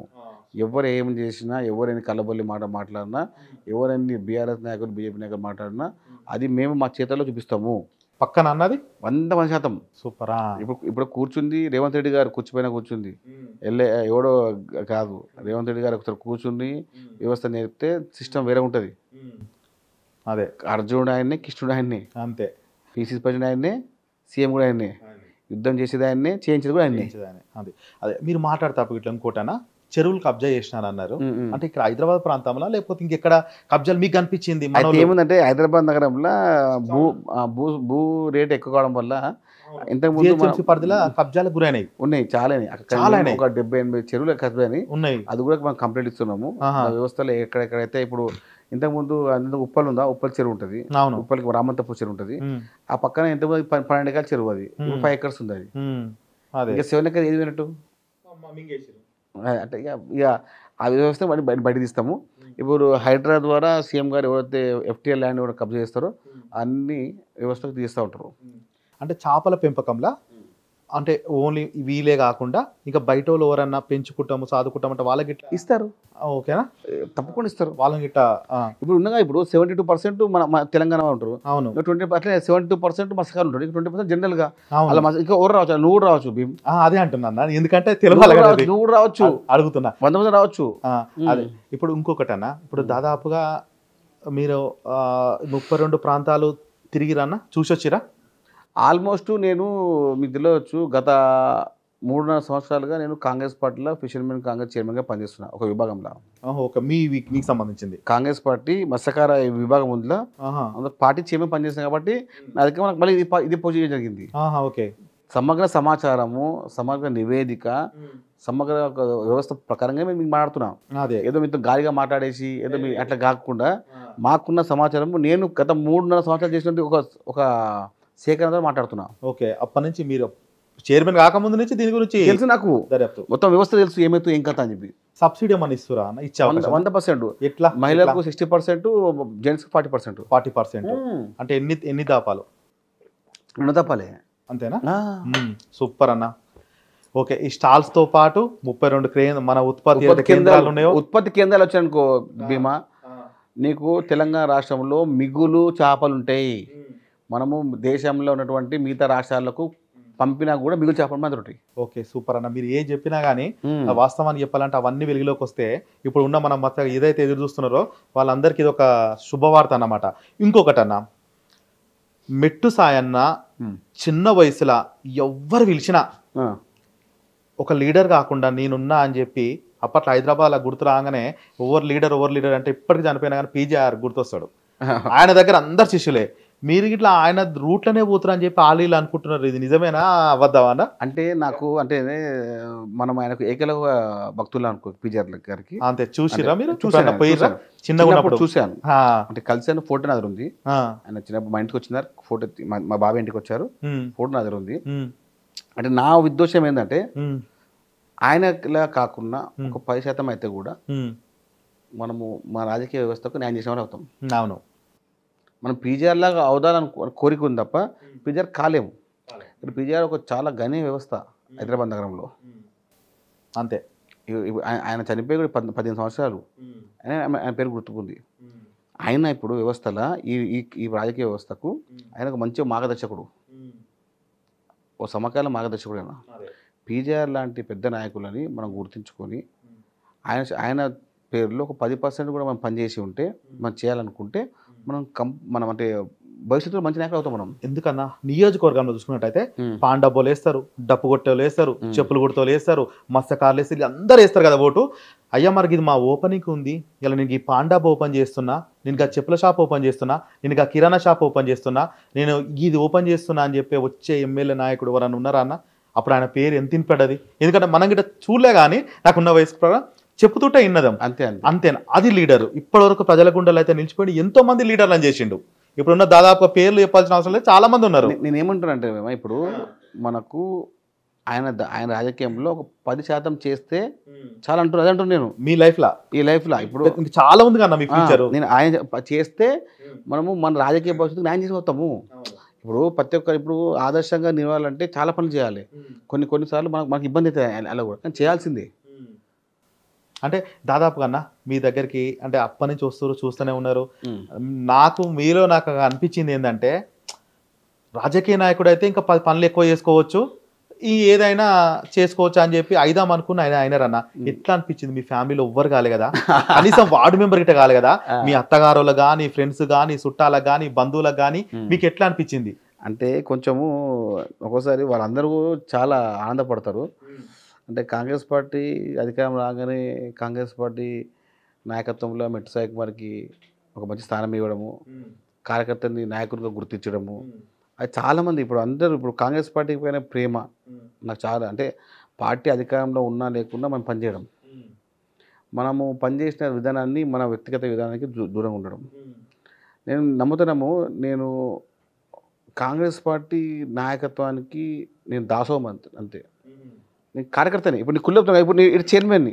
ఎవరు ఏం చేసినా, ఎవరైనా కళ్ళబొల్లి మాట్లాడినా, ఎవరైనా బీఆర్ఎస్ నాయకులు, బీజేపీ నాయకులు మాట్లాడినా అది మేము మా చేతుల్లో చూపిస్తాము. పక్కన అన్నది 100%. సూపరా. ఇప్పుడు కూర్చుంది రేవంత్ రెడ్డి గారు, కూర్చుపోయినా కూర్చుంది, ఎవడో కాదు. రేవంత్ రెడ్డి గారు ఒకసారి కూర్చుని వ్యవస్థ నేర్పితే సిస్టమ్ వేరే ఉంటుంది. అదే అర్జునుడు ఆయన్నే, కృష్ణుడు ఆయన్నే, అంతే. PCC ప్రెసిడెంట్ ఆయన్నే, సీఎం కూడా ఆయన్నే, యుద్ధం చేసేది ఆయన్నే, చేయించేది కూడా ఆయన్నే. అదే అదే మీరు మాట్లాడతారు. ఇట్లా ఇంకోటనా, చెరువులు కబ్జా చేసినారన్నారు అంటే ఇక్కడ హైదరాబాద్ ప్రాంతంలో లేకపోతే ఇంకెక్కడ కబ్జాలు మీకు అనిపించింది? ఏముందంటే హైదరాబాద్ నగరంలో భూ రేట్ ఎక్కువ కావడం వల్ల ఇంతకుముందు పరిధిలో కబ్జాలకు గురైనాయి ఉన్నాయి, చాలా ఒక 70-80 చెరువులు కబ్జాని ఉన్నాయి. అది కూడా మనం కంప్లైంట్ ఇస్తున్నాము వ్యవస్థలో. ఎక్కడెక్కడైతే ఇప్పుడు ఇంతకుముందు ఉప్పల్ ఉందా, ఉప్పల్ చెరువు ఉంటుంది, ఉప్పల్కి రామంతపూర్ చెరువు ఉంటుంది, ఆ పక్కన ఎంతమంది 12 ఎకరాల చెరువు, అది 5 acres ఉంది. అది ఇంకా 7 acres ఏది పోయినట్టు అంటే ఇక ఆ వ్యవస్థ బయట తీస్తాము. ఇప్పుడు హైడ్రా ద్వారా సీఎం గారు ఎవరైతే FTL ల్యాండ్ కూడా కబ్జా చేస్తారో అన్ని వ్యవస్థకు తీస్తూ ఉంటారు. అంటే చేపల పెంపకంలో అంటే ఓన్లీ వీలే కాకుండా ఇంకా బయట వాళ్ళు ఎవరన్నా పెంచుకుంటాము, సాదుకుంటాము అంటే వాళ్ళకి ఇట్లా ఇస్తారు? ఓకేనా, తప్పకుండా ఇస్తారు వాళ్ళకి ఇట్లా. ఇప్పుడు ఉండగా ఇప్పుడు 72% మన తెలంగాణ ఉంటారు. అవును, 20 అట్లే 72% మత్స్యకారులు ఉంటారు, 20% జనరల్ గా. ఇంకా ఎవరు రావచ్చు, నువ్వు రావచ్చు భీమ్. అదే అంటున్నా, ఎందుకంటే తెలియాలి, నువ్వు రావచ్చు, అడుగుతున్నా 100% రావచ్చు. అదే ఇప్పుడు ఇంకొకటి అన్న, ఇప్పుడు దాదాపుగా మీరు 32 ప్రాంతాలు తిరిగిరన్నా, చూసొచ్చిరా? ఆల్మోస్ట్ నేను మీకు తెలియవచ్చు, గత 3.5 సంవత్సరాలుగా నేను కాంగ్రెస్ పార్టీలో ఫిషర్మెన్ కాంగ్రెస్ చైర్మన్గా పనిచేస్తున్నా ఒక విభాగంలో. మీకు సంబంధించింది కాంగ్రెస్ పార్టీ మత్స్యకార విభాగం ఉందిలో పార్టీ చైర్మన్ పనిచేస్తాను కాబట్టి నా దగ్గర మనకు మళ్ళీ ఇది పొజిషన్ జరిగింది. ఓకే, సమగ్ర సమాచారము, సమగ్ర నివేదిక, సమగ్ర వ్యవస్థ ప్రకారంగా మేము మీకు మాట్లాడుతున్నాం. ఏదో మీతో గాలిగా మాట్లాడేసి ఏదో మీ అట్లా కాకుండా మాకున్న సమాచారము నేను గత 3.5 సంవత్సరాలు చేసినట్టు ఒక సేకరణ మాట్లాడుతున్నా. ఓకే, అప్పటి నుంచి మీరు చైర్మన్ కాకముందు నుంచి దీని గురించి తెలుసు, నాకు మొత్తం వ్యవస్థ తెలుసు, ఏమైతే ఏం కథ అని చెప్పి. సబ్సిడీ ఏమన్నా ఇస్తురా? 100%. ఎట్లా? మహిళలకు 60%, జెంట్స్ 40%. అంటే ఎన్ని దాపాలు? 2 దాపాలే, అంతేనా? సూపర్ అన్న. ఓకే, ఈ స్టాల్స్ తో పాటు 32 మన ఉత్పత్తి కేంద్రాలు ఉన్నాయో. ఉత్పత్తి కేంద్రాలు వచ్చాయనుకో భీమా, నీకు తెలంగాణ రాష్ట్రంలో మిగులు చేపలు ఉంటాయి. మనము దేశంలో ఉన్నటువంటి మిగతా రాష్ట్రాలకు పంపినా కూడా మిగులు చేపలు మాత్రం ఉంటాయి. ఓకే, సూపర్ అన్న. మీరు ఏ చెప్పినా కానీ వాస్తవాన్ని చెప్పాలంటే అవన్నీ వెలుగులోకి వస్తే ఇప్పుడు ఉన్న మనం ఏదైతే ఎదురు చూస్తున్నారో వాళ్ళందరికీ ఇది ఒక శుభవార్త అన్నమాట. ఇంకొకటి అన్న, మెట్టు సాయన్న చిన్న వయసులో ఎవ్వరు పిలిచినా ఒక లీడర్ కాకుండా నేనున్నా అని చెప్పి అప్పట్లో హైదరాబాద్లో గుర్తు రాగానే ఓవర్ లీడర్ అంటే ఇప్పటికి చనిపోయినా కానీ పీజీఆర్ గుర్తొస్తాడు. ఆయన దగ్గర అందరు శిష్యులే. మీరు ఇట్లా ఆయన రూట్లోనే పోతున్నారు అని చెప్పి ఆలీలు అనుకుంటున్నారు, ఇది నిజమేనా అబద్ధమా అన్న? అంటే నాకు అంటే మనం ఆయనకు ఏకలవ భక్తులు అనుకో పీజీఆర్ గారికి. అంతే, చూసిరా మీరు? చూసాను, పోయిరా? చిన్నప్పుడు చూశాను, అంటే కలిసి ఫోటో నా దగ్గర ఉంది. ఆయన చిన్నప్పుడు మా ఇంటికి వచ్చినారు, ఫోటో మా బాబాయ్ ఇంటికి వచ్చారు, ఫోటో నా దగ్గర ఉంది. అంటే నా ఉద్దేశం ఏంటంటే ఆయనలా కాకుండా ఒక 10% అయితే కూడా మనము మా రాజకీయ వ్యవస్థకు న్యాయం చేసిన వాళ్ళు అవుతాం. అవును, మనం పీజీఆర్ లాగా అవుదాలని కోరిక ఉంది తప్ప పీజీఆర్ కాలేము. ఇప్పుడు పీజీఆర్ ఒక చాలా గణనీయ వ్యవస్థ హైదరాబాద్ నగరంలో. అంతే, ఆయన చనిపోయి కూడా 15 సంవత్సరాలు ఆయన పేరు గుర్తుకుంది. ఆయన ఇప్పుడు వ్యవస్థలో ఈ రాజకీయ వ్యవస్థకు ఆయన ఒక మంచి మార్గదర్శకుడు, ఓ సమకాల మార్గదర్శకుడు. ఆయన పీజీఆర్ లాంటి పెద్ద నాయకులని మనం గుర్తించుకొని ఆయన పేరులో ఒక 10% కూడా మనం పనిచేసి ఉంటే, మనం చేయాలనుకుంటే మనం అంటే భవిష్యత్తులో మంచి నాయకులు అవుతాం మనం. ఎందుకన్నా నియోజకవర్గంలో చూసుకున్నట్టయితే పాండబ్బోలు వేస్తారు, డప్పు కొట్టేలు వేస్తారు, చెప్పులు కొట్టేలు వేస్తారు, మత్స్యకారులు వేస్తారు, అందరూ వేస్తారు కదా ఓటు. అయ్యా మనకి ఇది మా ఓపెనింగ్ ఉంది, ఇలా నేను ఈ పాండాబ్ ఓపెన్ చేస్తున్నా, నేను ఆ చెప్పుల షాప్ ఓపెన్ చేస్తున్నా, నేను ఆ కిరాణా షాప్ ఓపెన్ చేస్తున్నా, నేను ఇది ఓపెన్ చేస్తున్నా అని చెప్పి వచ్చే ఎమ్మెల్యే నాయకుడు ఎవరన్నా ఉన్నారా అన్న? అప్పుడు ఆయన పేరు ఎంత తినిపడ్డది. ఎందుకంటే మనం గిట్ట చూడలే కానీ నాకున్న వయసు ప్రకారం చెప్పుతుంటే విన్నదాం. అంతేనా? అది లీడరు. ఇప్పటివరకు ప్రజల గుండెలు అయితే నిలిచిపోయి ఎంతో మంది లీడర్లను చేసిండు. ఇప్పుడున్న దాదాపు పేర్లు చెప్పాల్సిన అవసరం లేదు, చాలా మంది ఉన్నారు. నేనేమంటానంటే ఇప్పుడు మనకు ఆయన రాజకీయంలో ఒక 10% చేస్తే చాలా అంటున్నారు. అదే అంటున్నాను నేను. మీ లైఫ్లో ఈ లైఫ్లో ఇప్పుడు చాలా ఉంది కన్నా మీ ఫ్యూచర్. నేను ఆయన చేస్తే మనము మన రాజకీయ భవిష్యత్తు న్యాయం చేసుకోతాము. ఇప్పుడు ప్రతి ఒక్కరు ఇప్పుడు ఆదర్శంగా నిలవాలంటే చాలా పనులు చేయాలి. కొన్నిసార్లు మనకు ఇబ్బంది అవుతుంది అలా కూడా, కానీ చేయాల్సిందే. అంటే దాదాపుగా అన్న మీ దగ్గరికి అంటే అప్పటి నుంచి చూస్తూనే ఉన్నారు. నాకు అనిపించింది ఏంటంటే రాజకీయ నాయకుడు అయితే ఇంకా 10 పనులు ఎక్కువ చేసుకోవచ్చు, ఏదైనా చేసుకోవచ్చు అని చెప్పి అయిదాం అనుకున్న అయినారన్న. ఎట్లా అనిపించింది? మీ ఫ్యామిలీలో ఎవ్వరు కాలే కదా, కనీసం వార్డు మెంబర్ గిట్ట కాలే కదా, మీ అత్తగారులకు కానీ, ఫ్రెండ్స్ కానీ, చుట్టాలకు కానీ, బంధువులకు కానీ మీకు ఎట్లా అనిపించింది? అంటే కొంచెము ఒక్కోసారి వాళ్ళందరూ చాలా ఆనందపడతారు. అంటే కాంగ్రెస్ పార్టీ అధికారం రాగానే కాంగ్రెస్ పార్టీ నాయకత్వంలో మెట్టు సాయి కుమార్కి ఒక మంచి స్థానం ఇవ్వడము, కార్యకర్తని నాయకుడిగా గుర్తించడము, అది చాలామంది ఇప్పుడు కాంగ్రెస్ పార్టీకి పైన ప్రేమ నాకు చాలా. అంటే పార్టీ అధికారంలో ఉన్నా లేకున్నా మనం పనిచేయడం, మనము పనిచేసిన విధానాన్ని మన వ్యక్తిగత విధానానికి దూరంగా ఉండడం. నేను నమ్ముతున్నాము, నేను కాంగ్రెస్ పార్టీ నాయకత్వానికి నేను దాసోహం అంతే. నేను కార్యకర్తని. ఇప్పుడు నీ కుళ్ళొప్తా, ఇప్పుడు నేను చైర్మన్ని,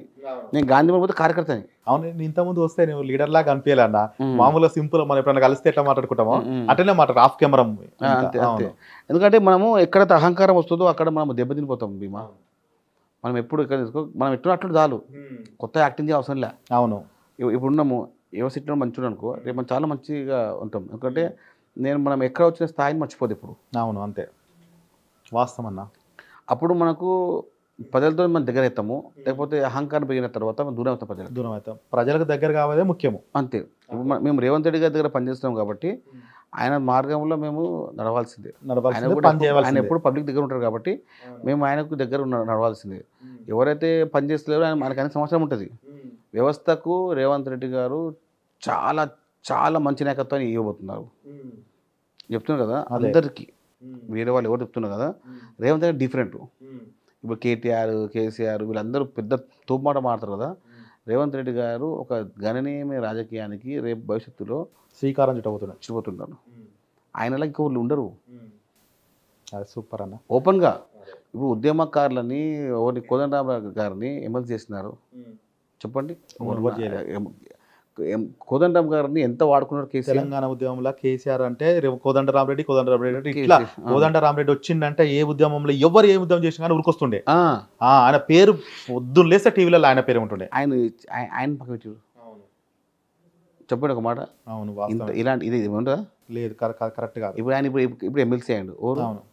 నేను గాంధీ పోతే కార్యకర్తని. అవును, ఇంతకుముందు వస్తే నువ్వు లీడర్ లాగా అనిపించాలన్న. మామూలుగా సింపుల్ మనం ఎప్పుడైనా కలిస్తే ఎట్లా మాట్లాడుకుంటామో అట్లనే మాట్లాడు ఆఫ్ కెమెరా. అంతే. ఎందుకంటే మనము ఎక్కడైతే అహంకారం వస్తుందో అక్కడ మనం దెబ్బతినిపోతాం భీమా. మనం ఎప్పుడు ఇక్కడ మనం ఎట్టు చాలు, కొత్త యాక్టింగ్ చేయ అవసరం లే. అవును, ఇప్పుడున్నాము యూనివర్సిటీలో మంచిగా అనుకో, రేపు మనం చాలా మంచిగా ఉంటాం. ఎందుకంటే మనం ఎక్కడ వచ్చిన స్థాయిని మర్చిపోదు ఇప్పుడు. అవును, అంతే వాస్తవం అన్న. అప్పుడు మనకు ప్రజలతో మనం దగ్గర అవుతాము, లేకపోతే అహంకారం పెరిగిన తర్వాత మనం దూరం అవుతాం. దూరం అవుతాం, ప్రజలకు దగ్గర కావదే ముఖ్యము. అంతే. ఇప్పుడు మేము రేవంత్ రెడ్డి గారి దగ్గర పనిచేస్తున్నాం కాబట్టి ఆయన మార్గంలో మేము నడవాల్సిందే. ఆయన ఎప్పుడు పబ్లిక్ దగ్గర ఉంటారు కాబట్టి మేము ఆయనకు దగ్గర నడవాల్సిందే. ఎవరైతే పనిచేస్తలేరో మనకు అనే సంవత్సరం ఉంటుంది. వ్యవస్థకు రేవంత్ రెడ్డి గారు చాలా చాలా మంచి నాయకత్వాన్ని ఇవ్వబోతున్నారు. చెప్తున్నారు కదా అందరికీ, వేరే వాళ్ళు ఎవరు చెప్తున్నారు కదా, రేవంత్ రెడ్డి డిఫరెంట్. ఇప్పుడు కేటీఆర్, కేసీఆర్ వీళ్ళందరూ పెద్ద తోపుమాట మాడతారు కదా, రేవంత్ రెడ్డి గారు ఒక గణనీయమైన రాజకీయానికి రేపు భవిష్యత్తులో శ్రీకారం చుట్టబోతున్నారు. ఆయనలా ఇంకోళ్ళు ఉండరు. సూపర్ అన్న. ఓపెన్గా ఇప్పుడు ఉద్యమకారులని ఎవరిని కోదండరామ్ గారిని ఎమ్మెల్సీ చేసినారు చెప్పండి. కోదండరామ్ గారిని ఎంత వాడుకున్నారు కేసీఆర్? తెలంగాణ ఉద్యమంలో కేసీఆర్ అంటే కోదండరామ్ రెడ్డి ఇట్లా కోదండరామ్ రెడ్డి వచ్చిందంటే ఏ ఉద్యమంలో ఎవరు ఏ ఉద్యమం చేసినా కానీ ఉరికొస్తుండే. ఆయన పేరు పొద్దున్న లేస్తే టీవీలలో ఆయన పేరు ఉంటుండే. ఆయన పక్కన చెప్పండి ఒక మాట. అవును ఇంత వాస్తవం. ఇలాంటి ఇది ఉంటుందా? లేదు కరెక్ట్ కాదు. ఇప్పుడు ఆయన ఇప్పుడు ఎమ్మెల్సీ అయ్యండు. ఎవరు అవును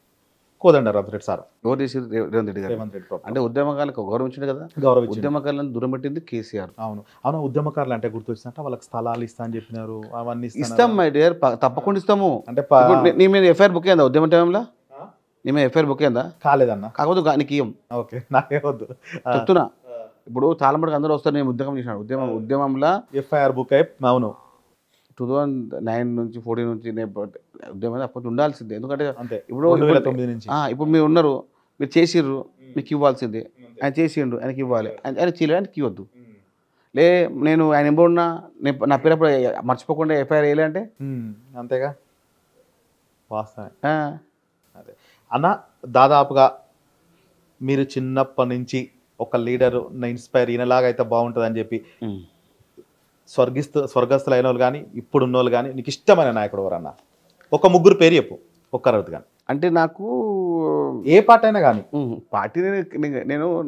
కోదండరామ్ రెడ్డి సార్, ఎవరు చేసారు? రేవంత్ రెడ్డి గారు. రేవంత్ రెడ్డి ప్రభుత్వం అంటే ఉద్యమకాలకు గౌరవించిండు కదా. గౌరవించింది. ఉద్యమకాలను దూరం పెట్టింది కేసీఆర్. అవును అవును ఉద్యమకారులు అంటే గుర్తొచ్చిందంటే వాళ్ళకి స్థలాలు ఇస్తా అని చెప్పినారు, అవన్నీ ఇస్తాం మై డియర్, తప్పకుండా ఇస్తాము. అంటే ఇప్పుడు నీ మీద ఎఫ్ఐఆర్ బుక్ అయిందా ఉద్యమ టైంలో? నీ మీద ఎఫ్ఐఆర్ బుక్ అయిందా? కాలేదన్న. కాకపోతే నీకు ఇయ్యం, ఓకే నాకే వద్దు చెప్తున్నా. ఇప్పుడు చాలా మందికి అందరూ వస్తారు, నేను ఉద్యమం చేసినాడు. ఉద్యమంలో ఎఫ్ఐఆర్ బుక్ అయి అవును 2009 నుంచి 14 నుంచి ఉద్యమం అప్పటి ఉండాల్సిందే. ఎందుకంటే అంతే ఇప్పుడు 2009 నుంచి ఇప్పుడు మీరు ఉన్నారు, మీరు చేసిర్రు, మీకు ఇవ్వాల్సిందే. ఆయన చేసిండు, ఆయనకి ఇవ్వాలి. ఆయన చేయలేదు, ఆయనకి ఇవ్వద్దు. లే నేను ఆయన ఎంబడినా నా పేరు అప్పుడు మర్చిపోకుండా ఎఫ్ఐఆర్ వేయలే అంటే అంతేగా వాస్తవమే. అదే అన్న, దాదాపుగా మీరు చిన్నప్పటి నుంచి ఒక లీడర్ ఇన్స్పైర్ ఈయనలాగా అయితే బాగుంటుంది అని చెప్పి స్వర్గస్థులు అయిన వాళ్ళు కానీ ఇప్పుడు ఉన్న వాళ్ళు కానీ నీకు ఇష్టమైన నాయకుడు ఎవరన్నా? ఒక ముగ్గురు పేరు చెప్పు, ఒక్కరవది కానీ. అంటే నాకు ఏ పార్టీ అయినా కానీ. పార్టీ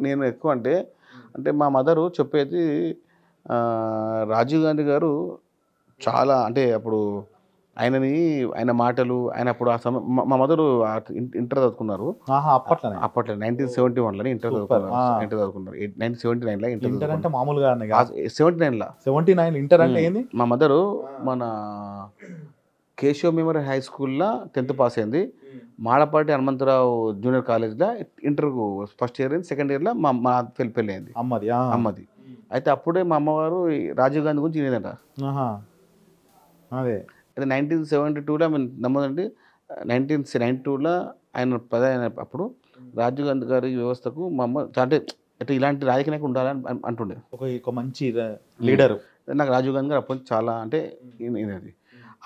నేను ఎక్కువ అంటే మా మదరు చెప్పేది, రాజీవ్ గాంధీ గారు చాలా అంటే అప్పుడు ఆయన మాటలు, ఆయన అప్పుడు ఆ సమయం మా మదరు ఇంటర్ చదువుకున్నారు. అప్పట్లో 1971లో ఇంటర్ చదువుకున్నారు. 1979లో ఇంటర్ అంటే మామూలుగా 79లో ఇంటర్ అంటే ఏంది? మా మదరు మన కేశవ్ మెమోరియల్ హై స్కూల్లో 10th పాస్ అయింది. మాడపాటి హనుమంతరావు జూనియర్ కాలేజ్లో ఇంటర్కు ఫస్ట్ ఇయర్ అయింది. సెకండ్ ఇయర్లో మా పెళ్ళి అయింది అమ్మది. అయితే అప్పుడే మా అమ్మవారు రాజీవ్ గాంధీ గురించి వినేదంట. అదే అయితే 1972లో నమ్మదండి, 1992లో ఆయన ప్రధాని అప్పుడు రాజీవ్ గాంధీ గారి వ్యవస్థకు మా అమ్మ అంటే ఇలాంటి రాజకీయ నాయకుడు ఉండాలని అంటుండే. ఒక మంచి లీడరు. నాకు రాజీవ్ గాంధీ గారు అప్పటి చాలా అంటే ఇది.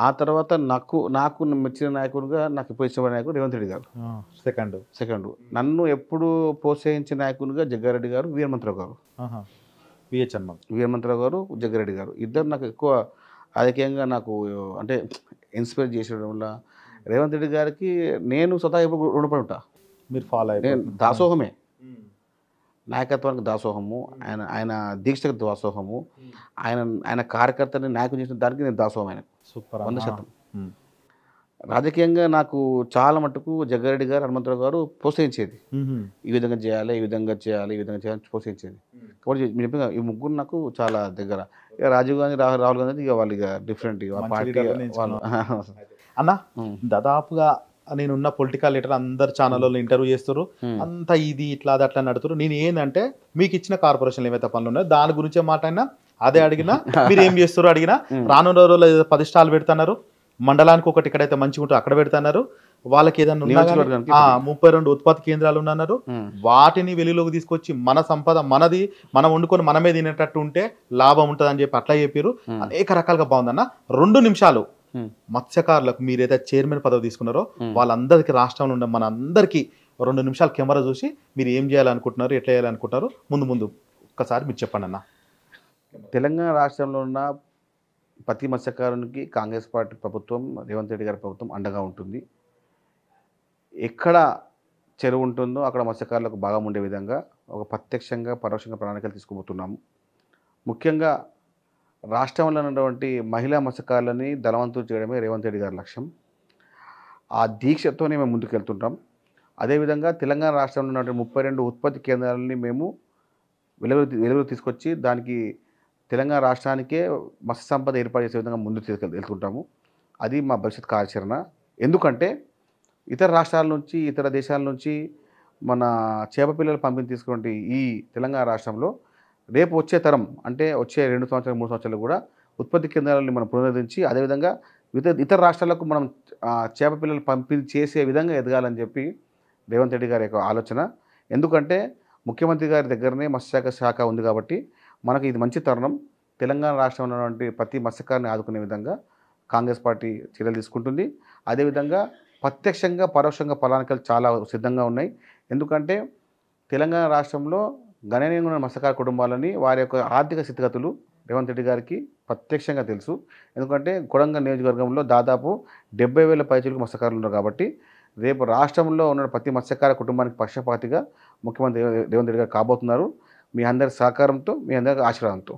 ఆ తర్వాత నాకు మెచ్చిన నాయకుడిగా నాకు ఇప్పుడు ఇష్టమైన నాయకుడు రేవంత్ రెడ్డి గారు. సెకండ్ నన్ను ఎప్పుడు ప్రోత్సహించిన నాయకుడిగా జగ్గారెడ్డి గారు, వీరమంతరావు గారు. వీరమంతరావు గారు, జగ్గారెడ్డి గారు ఇద్దరు నాకు ఎక్కువ రాజకీయంగా నాకు అంటే ఇన్స్పైర్ చేసేయడం వల్ల. రేవంత్ రెడ్డి గారికి నేను స్వతహా ఎప్పుడు రుణపడి ఉంటా. మీరు ఫాలో నేను దాసోహమే, నాయకత్వానికి దాసోహము, ఆయన దీక్షకు దాసోహము, ఆయన కార్యకర్తని నాయకులు చేసిన దానికి నేను దాసోహం. ఆయన సూపర్ 100%. రాజకీయంగా నాకు చాలా మటుకు జగ్గారెడ్డి గారు, హనుమంతరావు గారు ప్రోత్సహించేది. ఈ విధంగా చేయాలి, ఈ విధంగా చేయాలి, ఈ విధంగా చేయాలని ప్రోత్సహించేది. కాబట్టి మీరు చెప్పిన ఈ ముగ్గురు నాకు చాలా దగ్గర. ఇక రాజీవ్ గాంధీ, రాహుల్ గాంధీ ఇక వాళ్ళు ఇక డిఫరెంట్ పార్టీ వాళ్ళు. అన్న దాదాపుగా నేనున్న పొలిటికల్ లీడర్ అందరు ఛానల్లో ఇంటర్వ్యూ చేస్తారు, అంతా ఇది ఇట్లా అది అట్లా నడుతున్నారు. నేను ఏంటంటే మీకు ఇచ్చిన కార్పొరేషన్లు ఏవైతే పనులు ఉన్నాయో దాని గురించే మాట్లాడినా, అదే అడిగినా, మీరు ఏం చేస్తారో అడిగినా. రానున్న రోజుల్లో 10 స్టాల్ పెడుతున్నారు, మండలానికి ఒకటి ఇక్కడైతే మంచిగా ఉంటుందో అక్కడ పెడుతున్నారు. వాళ్ళకి ఏదైనా 32 ఉత్పత్తి కేంద్రాలు ఉన్నారు. వాటిని వెలుగులోకి తీసుకొచ్చి మన సంపద మనది, మనం వండుకొని మనమే తినేటట్టు ఉంటే లాభం ఉంటుంది అని చెప్పి అట్లా చెప్పారు. అనేక రకాలుగా బాగుందన్న. 2 నిమిషాలు మత్స్యకారులకు మీరైతే చైర్మన్ పదవి తీసుకున్నారో వాళ్ళందరికీ, రాష్ట్రంలో ఉన్న మన అందరికీ 2 నిమిషాలు కెమెరా చూసి మీరు ఏం చేయాలనుకుంటున్నారు, ఎట్లా చేయాలనుకుంటున్నారు ముందు ఒక్కసారి మీరు చెప్పండి అన్న. తెలంగాణ రాష్ట్రంలో ఉన్న ప్రతి మత్స్యకారునికి కాంగ్రెస్ పార్టీ ప్రభుత్వం, రేవంత్ రెడ్డి గారి ప్రభుత్వం అండగా ఉంటుంది. ఎక్కడ చెరువు ఉంటుందో అక్కడ మత్స్యకారులకు భాగం ఉండే విధంగా ఒక ప్రత్యక్షంగా పరోక్షంగా ప్రణాళికలు తీసుకుపోతున్నాము. ముఖ్యంగా రాష్ట్రంలో ఉన్నటువంటి మహిళా మత్స్యకారులని ధనవంతులు చేయడమే రేవంత్ రెడ్డి గారి లక్ష్యం. ఆ దీక్షతోనే మేము ముందుకెళ్తుంటాం. అదేవిధంగా తెలంగాణ రాష్ట్రంలో ఉన్నటువంటి 32 ఉత్పత్తి కేంద్రాలని మేము వెలుగులు తీసుకొచ్చి దానికి తెలంగాణ రాష్ట్రానికే మత్స్య సంపద ఏర్పాటు చేసే విధంగా ముందుకు వెళ్తుంటాము. అది మా భవిష్యత్ కార్యాచరణ. ఎందుకంటే ఇతర రాష్ట్రాల నుంచి, ఇతర దేశాల నుంచి మన చేప పిల్లలు పంపిణీ తీసుకునే ఈ తెలంగాణ రాష్ట్రంలో రేపు వచ్చే తరం అంటే వచ్చే 2 సంవత్సరాలు 3 సంవత్సరాలు కూడా ఉత్పత్తి కేంద్రాలని మనం పునరుద్ధరించి అదేవిధంగా ఇతర రాష్ట్రాలకు మనం చేప పిల్లలు పంపిణీ చేసే విధంగా ఎదగాలని చెప్పి రేవంత్ రెడ్డి గారి యొక్క ఆలోచన. ఎందుకంటే ముఖ్యమంత్రి గారి దగ్గరనే మత్స్యశాఖ శాఖ ఉంది కాబట్టి మనకు ఇది మంచి తరుణం. తెలంగాణ రాష్ట్రంలో ఉన్నటువంటి ప్రతి మత్స్యకారుని ఆదుకునే విధంగా కాంగ్రెస్ పార్టీ చర్యలు తీసుకుంటుంది. అదేవిధంగా ప్రత్యక్షంగా పరోక్షంగా ప్రణాళికలు చాలా సిద్ధంగా ఉన్నాయి. ఎందుకంటే తెలంగాణ రాష్ట్రంలో గణనీయంగా ఉన్న మత్స్యకార కుటుంబాలని వారి యొక్క ఆర్థిక స్థితిగతులు రేవంత్ రెడ్డి గారికి ప్రత్యక్షంగా తెలుసు. ఎందుకంటే కొడంగల్ నియోజకవర్గంలో దాదాపు 70,000 పైచీలకు మత్స్యకారులు ఉన్నారు. కాబట్టి రేపు రాష్ట్రంలో ఉన్న ప్రతి మత్స్యకార కుటుంబానికి పక్షపాతిగా ముఖ్యమంత్రి రేవంత్ రెడ్డి గారు కాబోతున్నారు. మీ అందరి సహకారంతో, మీ అందరి ఆశీర్వాదంతో.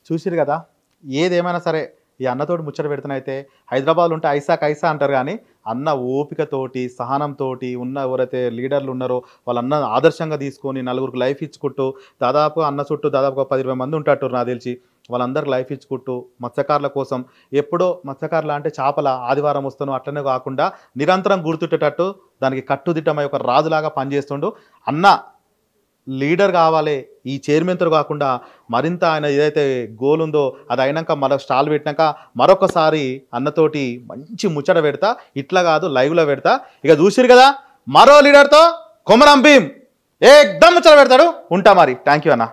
చూసిరు కదా, ఏదేమైనా సరే ఈ అన్నతోటి ముచ్చట పెడుతున్నైతే హైదరాబాద్ ఉంటే ఐసా కైసా అంటారు, కానీ అన్న ఓపికతోటి సహనంతో ఉన్న ఎవరైతే లీడర్లు ఉన్నారో వాళ్ళన్న ఆదర్శంగా తీసుకొని నలుగురికి లైఫ్ ఇచ్చుకుంటూ దాదాపు అన్న చుట్టూ దాదాపు 10-20 మంది ఉంటారు నాకు తెలిసి. వాళ్ళందరికి లైఫ్ ఇచ్చుకుంటూ మత్స్యకారుల కోసం ఎప్పుడో మత్స్యకారుల అంటే చేపల ఆదివారం వస్తాను అట్లనే కాకుండా నిరంతరం గుర్తుంటేటట్టు దానికి కట్టుదిట్టమై ఒక రాజులాగా పనిచేస్తుండు అన్న. లీడర్ కావాలి, ఈ చైర్మన్తో కాకుండా మరింత ఆయన ఏదైతే గోల్ ఉందో అది అయినాక మరొక స్టాల్ పెట్టినాక మరొకసారి అన్నతోటి మంచి ముచ్చట పెడతా, ఇట్లా కాదు లైవ్లో పెడతా. ఇక చూసిరు కదా మరో లీడర్తో కొమరం భీం ఏకదమ్ ముచ్చట పెడతాడు. ఉంటా మరి. థ్యాంక్ యూ అన్న.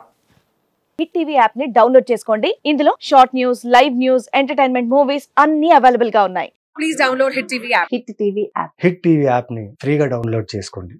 హిట్ టీవీ యాప్ ని డౌన్లోడ్ చేసుకోండి. ఇందులో short news, live news, entertainment movies అన్ని అవైలబుల్ గా ఉన్నాయి. Please download hit TV app. Hit TV యాప్ని ఫ్రీగా డౌన్లోడ్ చేసుకోండి.